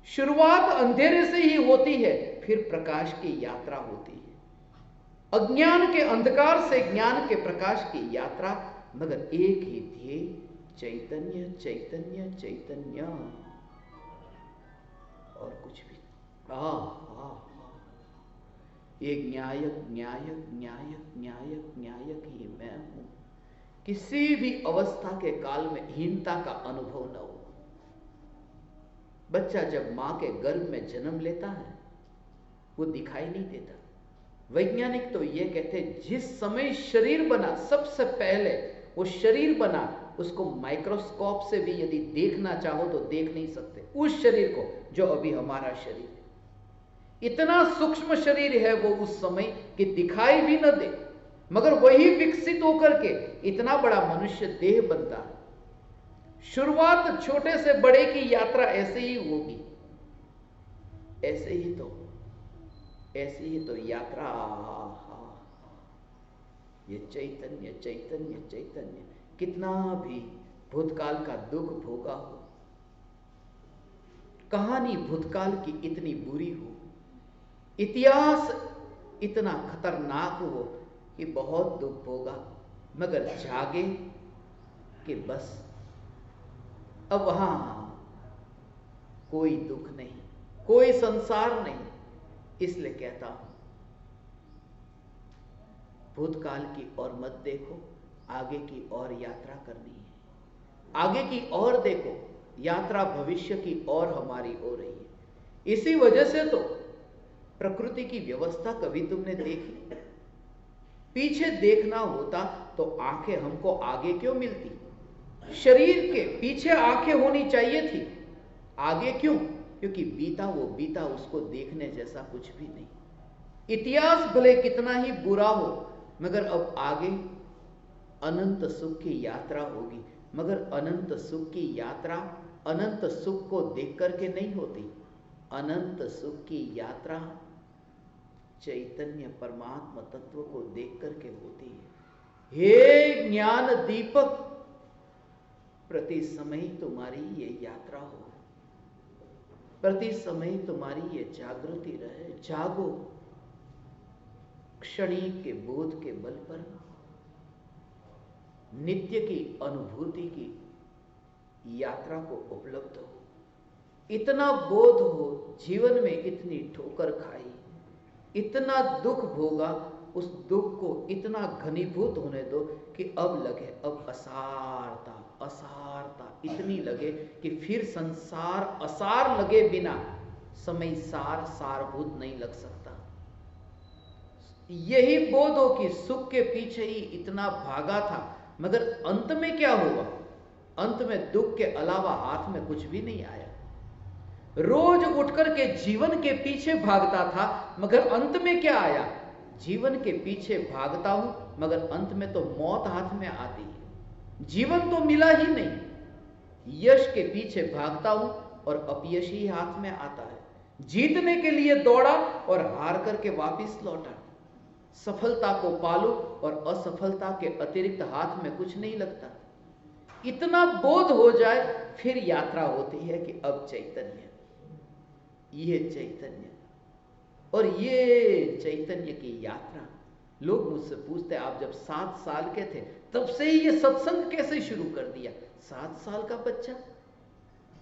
Speaker 1: शुरुआत अंधेरे से ही होती है, फिर प्रकाश की यात्रा होती है। अज्ञान के अंधकार से ज्ञान के प्रकाश की यात्रा, मगर एक ही ध्येय, चैतन्य चैतन्य चैतन्य, और कुछ भी। ये न्यायक न्यायक न्यायक न्यायक न्यायक ही मैं हूं। किसी भी अवस्था के काल में हीनता का अनुभव न हो। बच्चा जब मां के गर्भ में जन्म लेता है, वो दिखाई नहीं देता। वैज्ञानिक तो ये कहते हैं, जिस समय शरीर बना, सबसे पहले वो शरीर बना, उसको माइक्रोस्कोप से भी यदि देखना चाहो तो देख नहीं सकते उस शरीर को, जो अभी हमारा शरीर है। इतना सूक्ष्म शरीर है वो उस समय कि दिखाई भी न दे, मगर वही विकसित होकर के इतना बड़ा मनुष्य देह बनता है। शुरुआत छोटे से बड़े की यात्रा ऐसे ही होगी। ऐसे ही तो यात्रा। ये चैतन्य चैतन्य चैतन्य, कितना भी भूतकाल का दुख भोगा हो, कहानी भूतकाल की इतनी बुरी हो, इतिहास इतना खतरनाक हो कि बहुत दुख भोगा, मगर जागे कि बस अब वहां कोई दुख नहीं, कोई संसार नहीं। इसलिए कहता हूं, भूतकाल की ओर मत देखो, आगे की ओर यात्रा करनी है। आगे की ओर देखो, यात्रा भविष्य की ओर हमारी हो रही है। इसी वजह से तो प्रकृति की व्यवस्था कभी तुमने देखी? पीछे देखना होता तो आंखें हमको आगे क्यों मिलती? शरीर के पीछे आंखें होनी चाहिए थी, आगे क्यों? क्योंकि बीता वो बीता, उसको देखने जैसा कुछ भी नहीं। इतिहास भले कितना ही बुरा हो, मगर अब आगे अनंत सुख की यात्रा होगी। मगर अनंत सुख की यात्रा अनंत सुख को देख करके नहीं होती। अनंत सुख की यात्रा चैतन्य परमात्मा तत्व को देख करके होती है। हे ज्ञान दीपक, प्रति समय तुम्हारी ये यात्रा हो, प्रति समय तुम्हारी ये जागृति रहे। जागो, क्षणिक के बोध के बल पर नित्य की अनुभूति की यात्रा को उपलब्ध हो। इतना बोध हो, जीवन में इतनी ठोकर खाई, इतना दुख भोगा, उस दुख को इतना घनीभूत होने दो कि अब लगे, अब असारता असारता इतनी लगे कि फिर संसार असार लगे बिना समय सार सारभूत नहीं लग सकता। यही बोध हो कि सुख के पीछे ही इतना भागा था, मगर अंत में क्या हुआ? अंत में दुख के अलावा हाथ में कुछ भी नहीं आया। रोज उठकर के जीवन के पीछे भागता था, मगर अंत में क्या आया? जीवन के पीछे भागता हूं, मगर अंत में तो मौत हाथ में आती है। जीवन तो मिला ही नहीं। यश के पीछे भागता हूं और अपयश ही हाथ में आता है। जीतने के लिए दौड़ा और हार करके वापिस लौटा। सफलता को पालो और असफलता के अतिरिक्त हाथ में कुछ नहीं लगता। इतना बोध हो जाए, फिर यात्रा होती है कि अब चैतन्य, ये चैतन्य। और ये चैतन्य की यात्रा, लोग मुझसे पूछते, आप जब 7 साल के थे तब से ही ये सत्संग कैसे शुरू कर दिया? 7 साल का बच्चा,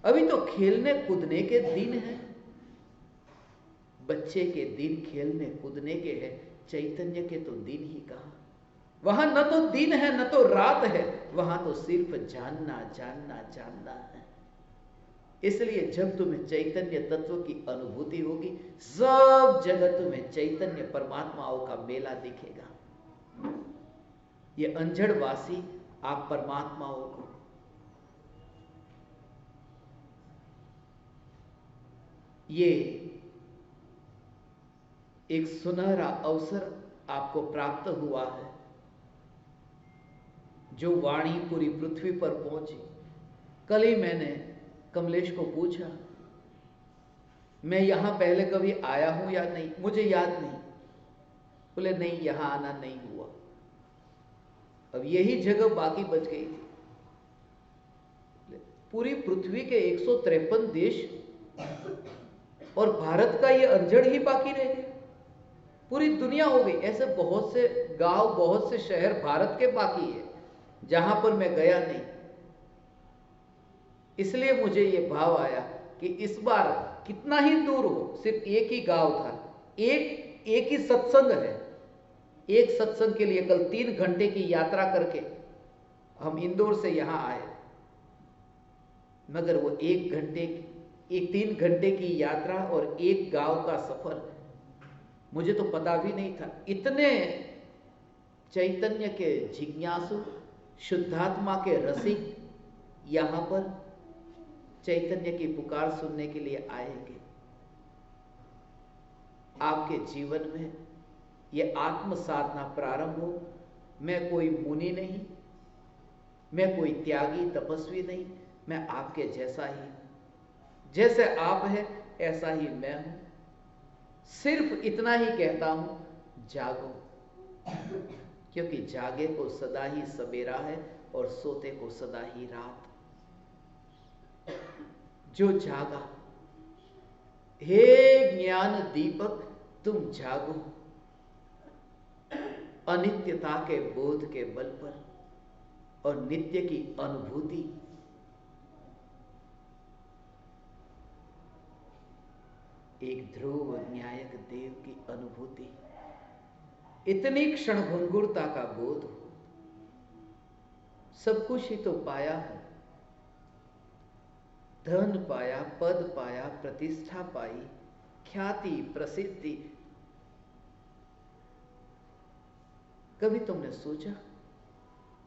Speaker 1: अभी तो खेलने कूदने के दिन है। बच्चे के दिन खेलने कूदने के हैं, चैतन्य के तो दिन ही कहां। वहां न तो दिन है न तो रात है, वहां तो सिर्फ जानना जानना जानना है। इसलिए जब तुम्हें चैतन्य तत्व की अनुभूति होगी, सब जगह तुम्हें चैतन्य परमात्माओं का मेला दिखेगा। ये अंजड़वासी आप परमात्माओं को ये एक सुनहरा अवसर आपको प्राप्त हुआ है। जो वाणी पूरी पृथ्वी पर पहुंची। कल ही मैंने कमलेश को पूछा, मैं यहां पहले कभी आया हूं या नहीं, मुझे याद नहीं। बोले नहीं, यहां आना नहीं हुआ। अब यही जगह बाकी बच गई थी। पूरी पृथ्वी के 153 देश और भारत का ये अंजड़ ही बाकी रह गया। पूरी दुनिया हो गई। ऐसे बहुत से गांव, बहुत से शहर भारत के बाकी है जहां पर मैं गया नहीं। इसलिए मुझे ये भाव आया कि इस बार कितना ही दूर हो, सिर्फ एक ही गांव था, एक ही सत्संग है। एक सत्संग के लिए कल 3 घंटे की यात्रा करके हम इंदौर से यहां आए, मगर वो 3 घंटे की यात्रा और एक गांव का सफर मुझे तो पता भी नहीं था। इतने चैतन्य के जिज्ञासु, शुद्धात्मा के रसिक यहां पर चैतन्य की पुकार सुनने के लिए आएंगे। आपके जीवन में यह आत्म साधना प्रारंभ हो। मैं कोई मुनि नहीं, मैं कोई त्यागी तपस्वी नहीं, मैं आपके जैसा ही, जैसे आप हैं ऐसा ही मैं हूं। सिर्फ इतना ही कहता हूं, जागो, क्योंकि जागे को सदा ही सवेरा है और सोते को सदा ही रात। जो जागा, हे ज्ञान दीपक तुम जागो, अनित्यता के बोध के बल पर और नित्य की अनुभूति। एक ध्रुव न्यायक देव की अनुभूति, इतनी क्षणभंगुरता का बोध हो। सब कुछ ही तो पाया है, धन पाया, पद पाया, प्रतिष्ठा पाई, ख्याति, प्रसिद्धि। कभी तुमने सोचा,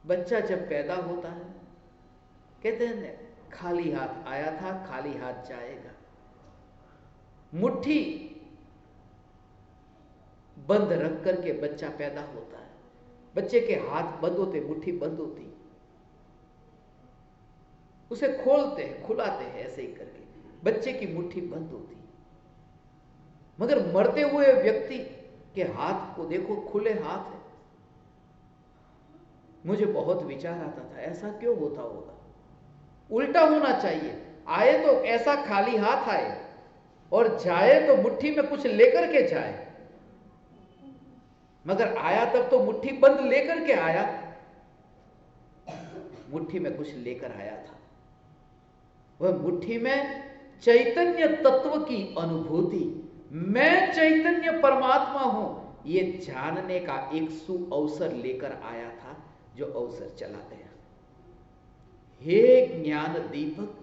Speaker 1: बच्चा जब पैदा होता है, कहते हैं खाली हाथ आया था, खाली हाथ जाएगा। मुट्ठी बंद रख करके बच्चा पैदा होता है। बच्चे के हाथ बंद होते, मुट्ठी बंद होती, उसे खोलते हैं, खुलाते हैं, ऐसे ही करके बच्चे की मुट्ठी बंद होती। मगर मरते हुए व्यक्ति के हाथ को देखो, खुले हाथ है। मुझे बहुत विचार आता था, ऐसा क्यों होता होगा? उल्टा होना चाहिए, आए तो ऐसा खाली हाथ आए और जाए तो मुट्ठी में कुछ लेकर के जाए। मगर आया तब तो मुट्ठी बंद लेकर के आया, मुट्ठी में कुछ लेकर आया था। वह मुट्ठी में चैतन्य तत्व की अनुभूति, मैं चैतन्य परमात्मा हूं, ये जानने का एक सुअवसर लेकर आया था, जो अवसर चला गया। हे ज्ञान दीपक,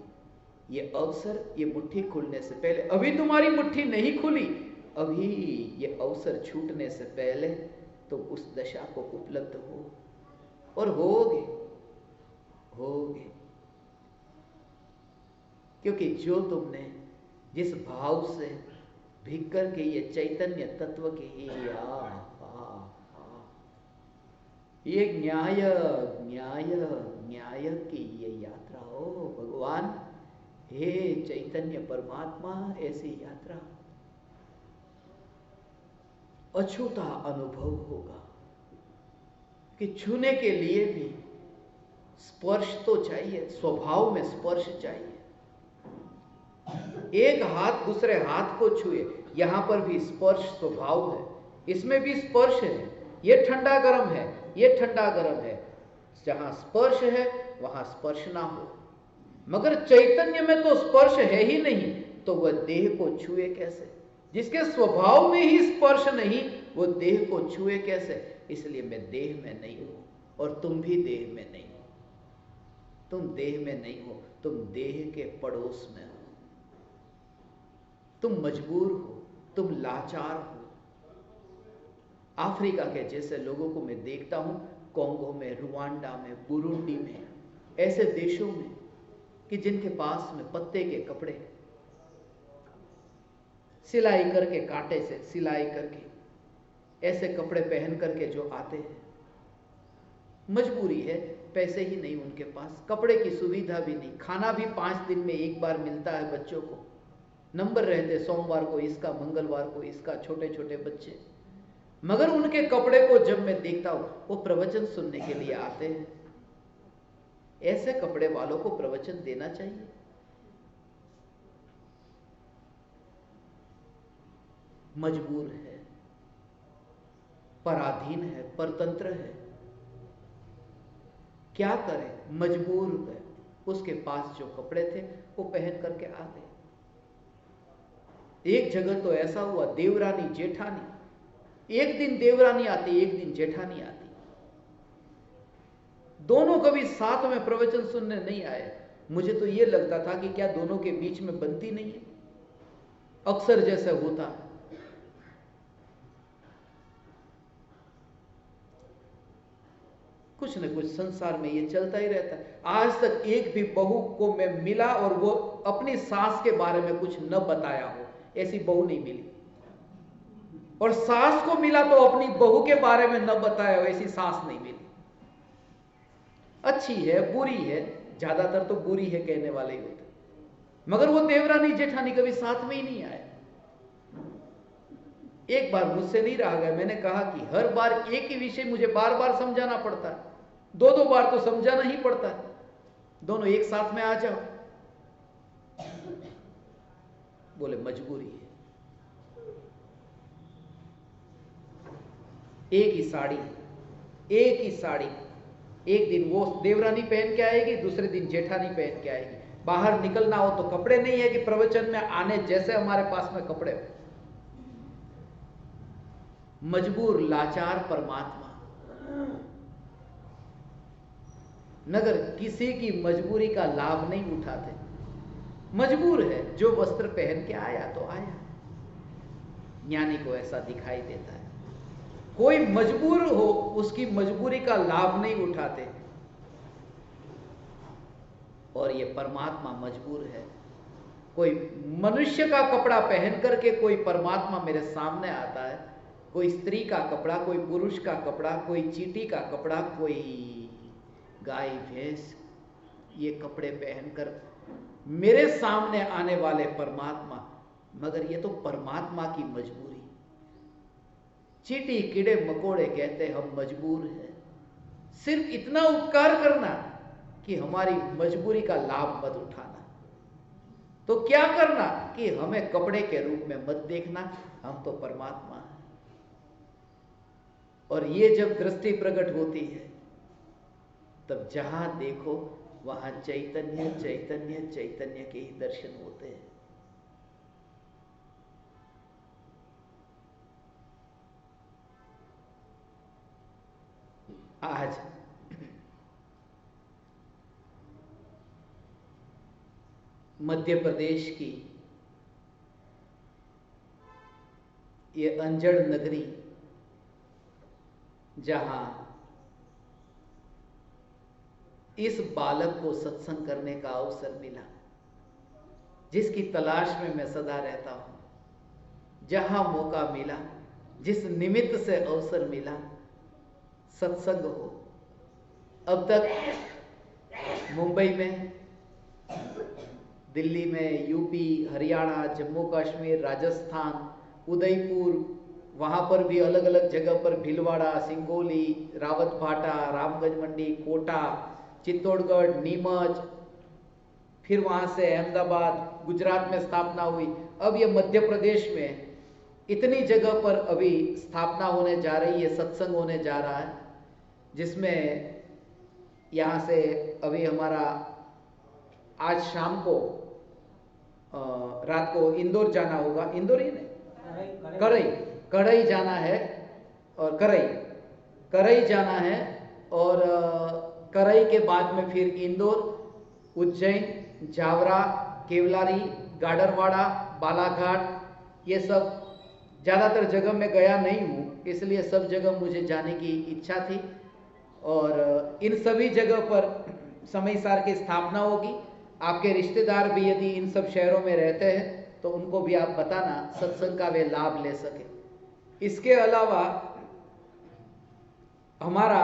Speaker 1: ये अवसर, ये मुट्ठी खुलने से पहले, अभी तुम्हारी मुट्ठी नहीं खुली, अभी ये अवसर छूटने से पहले तुम उस दशा को उपलब्ध हो और होगे। क्योंकि जो तुमने जिस भाव से भीग करके ये चैतन्य तत्व की ये न्याय की ये यात्रा हो भगवान, हे चैतन्य परमात्मा, ऐसी यात्रा अछूता अनुभव होगा कि छूने के लिए भी स्पर्श तो चाहिए, स्वभाव में स्पर्श चाहिए। एक हाथ दूसरे हाथ को छुए, यहां पर भी स्पर्श स्वभाव है, इसमें भी स्पर्श है। ये ठंडा गरम है, ये ठंडा गरम है, जहां स्पर्श है वहां स्पर्श ना हो। मगर चैतन्य में तो स्पर्श है ही नहीं, तो वह देह को छुए कैसे? जिसके स्वभाव में ही स्पर्श नहीं, वो देह को छुए कैसे? इसलिए मैं देह में नहीं हूं और तुम भी देह में नहीं हो। तुम देह में नहीं हो, तुम देह के पड़ोस में हो। तुम मजबूर हो, तुम लाचार हो। अफ्रीका के जैसे लोगों को मैं देखता हूं, कोंगो में, रुवांडा में, बुरुंडी में, ऐसे देशों में कि जिनके पास में पत्ते के कपड़े सिलाई करके, कांटे से सिलाई करके ऐसे कपड़े पहन करके जो आते हैं, मजबूरी है, पैसे ही नहीं उनके पास, कपड़े की सुविधा भी नहीं, खाना भी 5 दिन में एक बार मिलता है बच्चों को, नंबर रहते सोमवार को इसका, मंगलवार को इसका, छोटे छोटे बच्चे। मगर उनके कपड़े को जब मैं देखता हूं, वो प्रवचन सुनने के लिए आते हैं। ऐसे कपड़े वालों को प्रवचन देना चाहिए। मजबूर है, पराधीन है, परतंत्र है, क्या करे, मजबूर है। उसके पास जो कपड़े थे वो पहन करके आ गए। एक जगह तो ऐसा हुआ, देवरानी जेठानी, एक दिन देवरानी आती, एक दिन जेठानी आती, दोनों कभी साथ में प्रवचन सुनने नहीं आए। मुझे तो यह लगता था कि क्या दोनों के बीच में बनती नहीं है, अक्सर जैसे होता है। कुछ न कुछ संसार में ये चलता ही रहता है। आज तक एक भी बहू को मैं मिला और वो अपनी सास के बारे में कुछ न बताया हो, ऐसी बहू नहीं मिली। और सास को मिला तो अपनी बहू के बारे में न बताया हो, ऐसी सास नहीं मिली। अच्छी है, बुरी है, ज्यादातर तो बुरी है कहने वाले ही होते, मगर वो देवरानी जेठानी कभी साथ में ही नहीं आए। एक बार मुझसे नहीं रहा गया, मैंने कहा कि हर बार एक ही विषय मुझे बार बार समझाना पड़ता है, 2-2 बार तो समझाना ही पड़ता है, दोनों एक साथ में आ जाओ। बोले मजबूरी है। एक ही साड़ी, एक ही साड़ी, एक दिन वो देवरानी पहन के आएगी, दूसरे दिन जेठानी पहन के आएगी। बाहर निकलना हो तो कपड़े नहीं है कि प्रवचन में आने जैसे हमारे पास में कपड़े हो। मजबूर लाचार परमात्मा, मगर किसी की मजबूरी का लाभ नहीं उठाते। मजबूर है, जो वस्त्र पहन के आया तो आया। ज्ञानी को ऐसा दिखाई देता है। कोई मजबूर हो, उसकी मजबूरी का लाभ नहीं उठाते। और ये परमात्मा मजबूर है। कोई मनुष्य का कपड़ा पहन करके कोई परमात्मा मेरे सामने आता है, कोई स्त्री का कपड़ा, कोई पुरुष का कपड़ा, कोई चींटी का कपड़ा, कोई गाय भैंस, ये कपड़े पहनकर मेरे सामने आने वाले परमात्मा, मगर ये तो परमात्मा की मजबूरी। चींटी कीड़े मकोड़े कहते हम मजबूर हैं, सिर्फ इतना उपकार करना कि हमारी मजबूरी का लाभ मत उठाना। तो क्या करना कि हमें कपड़े के रूप में मत देखना, हम तो परमात्मा हैं। और ये जब दृष्टि प्रकट होती है, तब जहां देखो वहां चैतन्य चैतन्य चैतन्य के ही दर्शन होते हैं। आज मध्य प्रदेश की ये अंजड़ नगरी, जहां इस बालक को सत्संग करने का अवसर मिला, जिसकी तलाश में मैं सदा रहता हूं, जहां मौका मिला, जिस निमित्त से अवसर मिला, सत्संग हो। अब तक मुंबई में, दिल्ली में, यूपी, हरियाणा, जम्मू कश्मीर, राजस्थान, उदयपुर, वहां पर भी अलग अलग जगह पर भीलवाड़ा, सिंगोली, रावतभाटा, रामगंज मंडी, कोटा, चित्तौड़गढ़, नीमच, फिर वहां से अहमदाबाद, गुजरात में स्थापना हुई। अब ये मध्य प्रदेश में इतनी जगह पर अभी स्थापना होने जा रही है, सत्संग होने जा रहा है, जिसमें यहाँ से अभी हमारा आज शाम को रात को इंदौर जाना होगा, इंदौर ही नहीं, कड़ई जाना है, और करई जाना है, और करई के बाद में फिर इंदौर, उज्जैन, जावरा, केवलारी, गाडरवाड़ा, बालाघाट, ये सब ज़्यादातर जगह मैं गया नहीं हूँ, इसलिए सब जगह मुझे जाने की इच्छा थी। और इन सभी जगह पर समयसार की स्थापना होगी। आपके रिश्तेदार भी यदि इन सब शहरों में रहते हैं तो उनको भी आप बताना, सत्संग का वे लाभ ले सके। इसके अलावा हमारा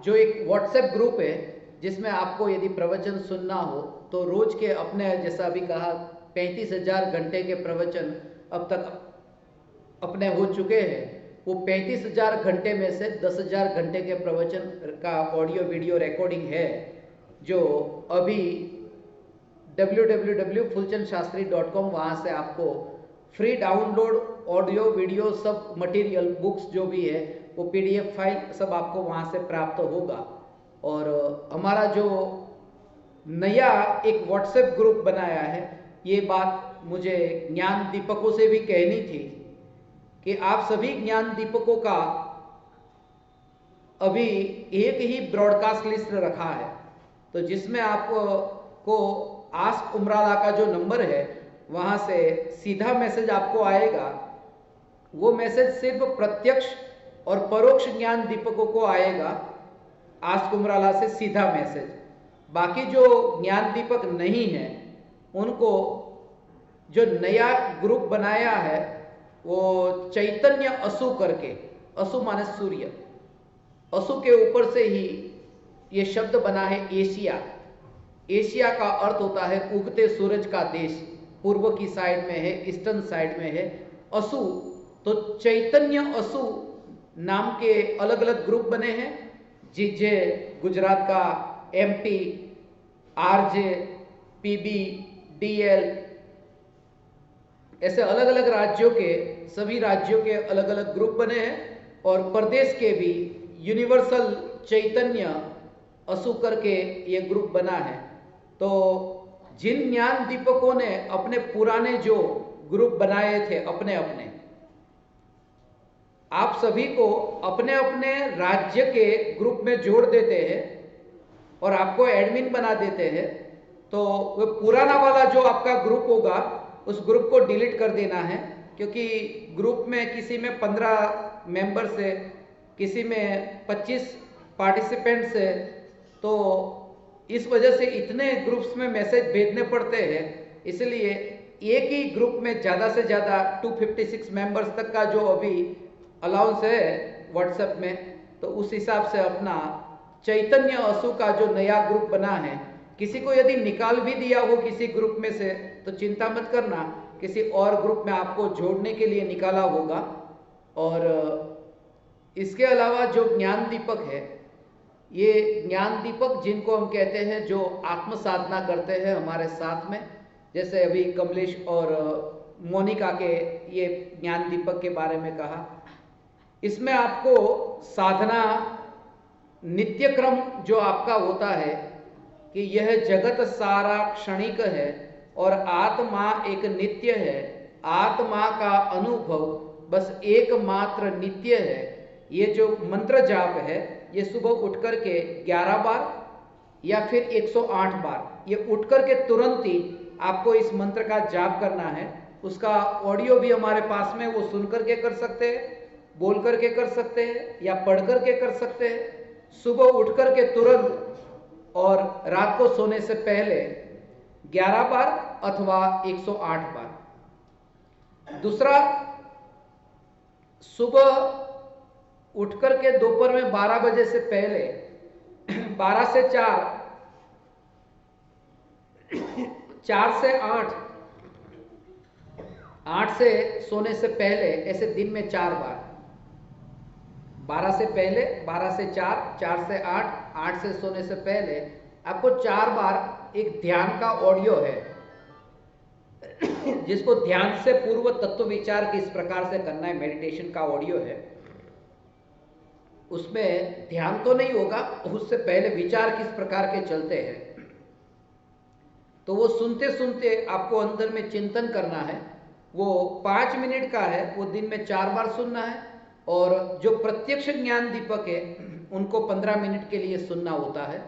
Speaker 1: जो एक व्हाट्सएप ग्रुप है,
Speaker 2: जिसमें आपको यदि प्रवचन सुनना हो तो रोज के अपने, जैसा अभी कहा, 35,000 घंटे के प्रवचन अब तक अपने हो चुके हैं। वो 35,000 घंटे में से 10,000 घंटे के प्रवचन का ऑडियो वीडियो रिकॉर्डिंग है, जो अभी www.fulchandshastri.com वहाँ से आपको फ्री डाउनलोड ऑडियो वीडियो सब मटेरियल, बुक्स जो भी है, वो PDF फाइल सब आपको वहाँ से प्राप्त होगा। और हमारा जो नया एक व्हाट्सएप ग्रुप बनाया है, ये बात मुझे ज्ञान दीपकों से भी कहनी थी कि आप सभी ज्ञान दीपकों का अभी एक ही ब्रॉडकास्ट लिस्ट रखा है, तो जिसमें आपको आस्क उमराला का जो नंबर है वहाँ से सीधा मैसेज आपको आएगा। वो मैसेज सिर्फ प्रत्यक्ष और परोक्ष ज्ञान दीपकों को आएगा, आस्क उमराला से सीधा मैसेज। बाकी जो ज्ञान दीपक नहीं है उनको जो नया ग्रुप बनाया है वो चैतन्य असु करके, असु माने सूर्य, असु के ऊपर से ही ये शब्द बना है एशिया। एशिया का अर्थ होता है उगते सूरज का देश, पूर्व की साइड में है, ईस्टर्न साइड में है असु। तो चैतन्य असु नाम के अलग अलग ग्रुप बने हैं, जीजे गुजरात का, MP, RJ, PB, DL, ऐसे अलग अलग राज्यों के, सभी राज्यों के अलग अलग ग्रुप बने हैं। और प्रदेश के भी यूनिवर्सल चैतन्य असु करके ये ग्रुप बना है। तो जिन ज्ञान दीपकों ने अपने पुराने जो ग्रुप बनाए थे अपने अपने, आप सभी को अपने अपने राज्य के ग्रुप में जोड़ देते हैं और आपको एडमिन बना देते हैं। तो वो पुराना वाला जो आपका ग्रुप होगा उस ग्रुप को डिलीट कर देना है, क्योंकि ग्रुप में किसी में 15 मेंबर्स है, किसी में 25 पार्टिसिपेंट्स है। तो इस वजह से इतने ग्रुप्स में मैसेज भेजने पड़ते हैं, इसलिए एक ही ग्रुप में ज़्यादा से ज़्यादा 256 मेंबर्स तक का जो अभी अलाउंस है व्हाट्सएप में, तो उस हिसाब से अपना चैतन्य असु का जो नया ग्रुप बना है, किसी को यदि निकाल भी दिया हो किसी ग्रुप में से तो चिंता मत करना, किसी और ग्रुप में आपको जोड़ने के लिए निकाला होगा। और इसके अलावा जो ज्ञान दीपक है, ये ज्ञान दीपक जिनको हम कहते हैं जो आत्म साधना करते हैं हमारे साथ में, जैसे अभी कमलेश और मोनिका के ये ज्ञान दीपक के बारे में कहा, इसमें आपको साधना नित्य क्रम जो आपका होता है कि यह जगत सारा क्षणिक है और आत्मा एक नित्य है, आत्मा का अनुभव बस एकमात्र नित्य है। ये जो मंत्र जाप है ये सुबह उठ कर के 11 बार या फिर 108 बार, ये उठ कर के तुरंत ही आपको इस मंत्र का जाप करना है। उसका ऑडियो भी हमारे पास में, वो सुन करके कर सकते हैं, बोल करके कर सकते हैं या पढ़ करके कर सकते हैं। सुबह उठ करके तुरंत और रात को सोने से पहले 11 बार अथवा 108 बार। दूसरा, सुबह उठ करके दोपहर में 12 बजे से पहले 12 से 4, 4 से 8, 8 से सोने से पहले, ऐसे दिन में 4 बार, 12 से पहले, 12 से 4, 4 से 8, 8 से सोने से पहले आपको 4 बार एक ध्यान का ऑडियो है जिसको ध्यान से पूर्व तत्व विचार किस प्रकार से करना है, मेडिटेशन का ऑडियो है। उसमें ध्यान तो नहीं होगा, उससे पहले विचार किस प्रकार के चलते हैं, तो वो सुनते सुनते आपको अंदर में चिंतन करना है। वो 5 मिनट का है, वो दिन में 4 बार सुनना है। और जो प्रत्यक्ष ज्ञान दीपक है उनको 15 मिनट के लिए सुनना होता है।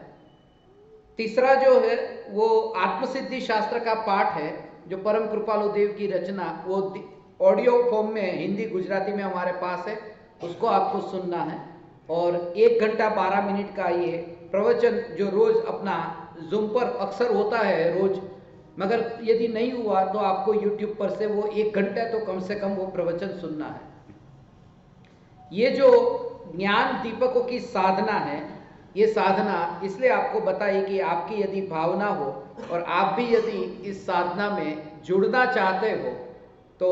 Speaker 2: तीसरा जो है वो आत्मसिद्धि शास्त्र का पाठ है, जो परम कृपालु देव की रचना, वो ऑडियो फॉर्म में हिंदी गुजराती में हमारे पास है, उसको आपको सुनना है। और 1 घंटा 12 मिनट का ये प्रवचन जो रोज अपना जूम पर अक्सर होता है रोज, मगर यदि नहीं हुआ तो आपको यूट्यूब पर से वो 1 घंटा तो कम से कम वो प्रवचन सुनना है। ये जो ज्ञान दीपकों की साधना है ये साधना इसलिए आपको बताई कि आपकी यदि भावना हो और आप भी यदि इस साधना में जुड़ना चाहते हो तो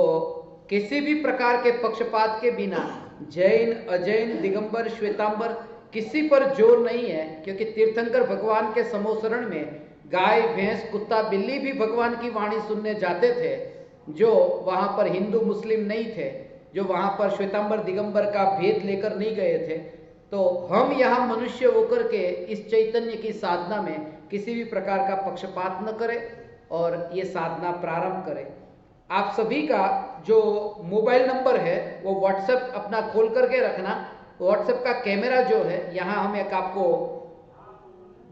Speaker 2: किसी भी प्रकार के पक्षपात के बिना जैन, अजैन, दिगंबर, श्वेतांबर किसी पर जोर नहीं है, क्योंकि तीर्थंकर भगवान के समोसरण में गाय, भैंस, कुत्ता, बिल्ली भी भगवान की वाणी सुनने जाते थे, जो वहां पर हिंदू मुस्लिम नहीं थे, जो वहां पर श्वेतांबर दिगंबर का भेद लेकर नहीं गए थे। तो हम यहाँ मनुष्य होकर के इस चैतन्य की साधना में किसी भी प्रकार का पक्षपात न करें और ये साधना प्रारंभ करें। आप सभी का जो मोबाइल नंबर है वो व्हाट्सएप अपना खोल करके रखना। व्हाट्सएप का कैमरा जो है, यहाँ हम एक आपको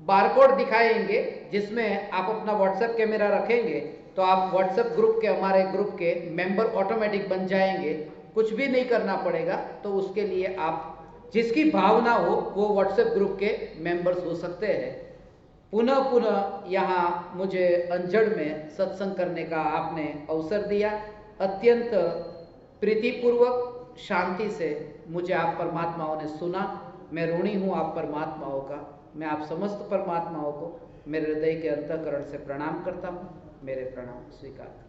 Speaker 2: बारकोड दिखाएंगे जिसमें आप अपना व्हाट्सएप कैमरा रखेंगे तो आप व्हाट्सएप ग्रुप के, हमारे ग्रुप के मेंबर ऑटोमेटिक बन जाएंगे। कुछ भी नहीं करना पड़ेगा। तो उसके लिए आप जिसकी भावना हो वो व्हाट्सएप ग्रुप के मेंबर्स हो सकते हैं। पुनः पुनः यहाँ मुझे अंजड़ में सत्संग करने का आपने अवसर दिया। अत्यंत प्रीतिपूर्वक शांति से मुझे आप परमात्माओं ने सुना। मैं ऋणी हूँ आप परमात्माओं का। मैं आप समस्त परमात्माओं को मेरे हृदय के अंतःकरण से प्रणाम करता हूँ। मेरे प्रणाम स्वीकार करें।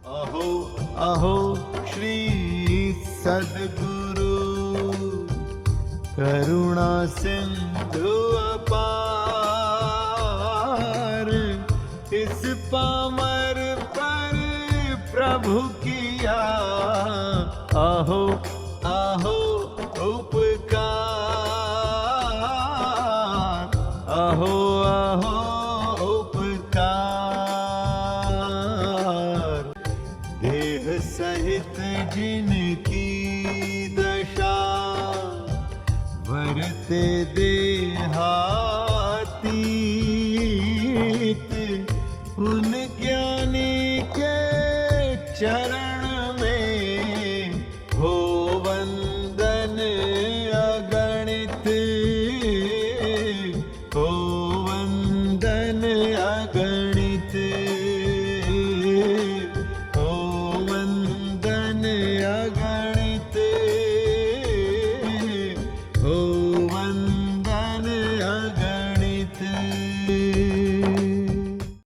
Speaker 3: अहो अहो श्री सद्गुरु करुणा सिंधु अपार, इस पामर पर प्रभु किया अहो अहो उपकार, अहो अहो सहित जिनकी दशा वरते देहातीत, उन ज्ञानी के चरण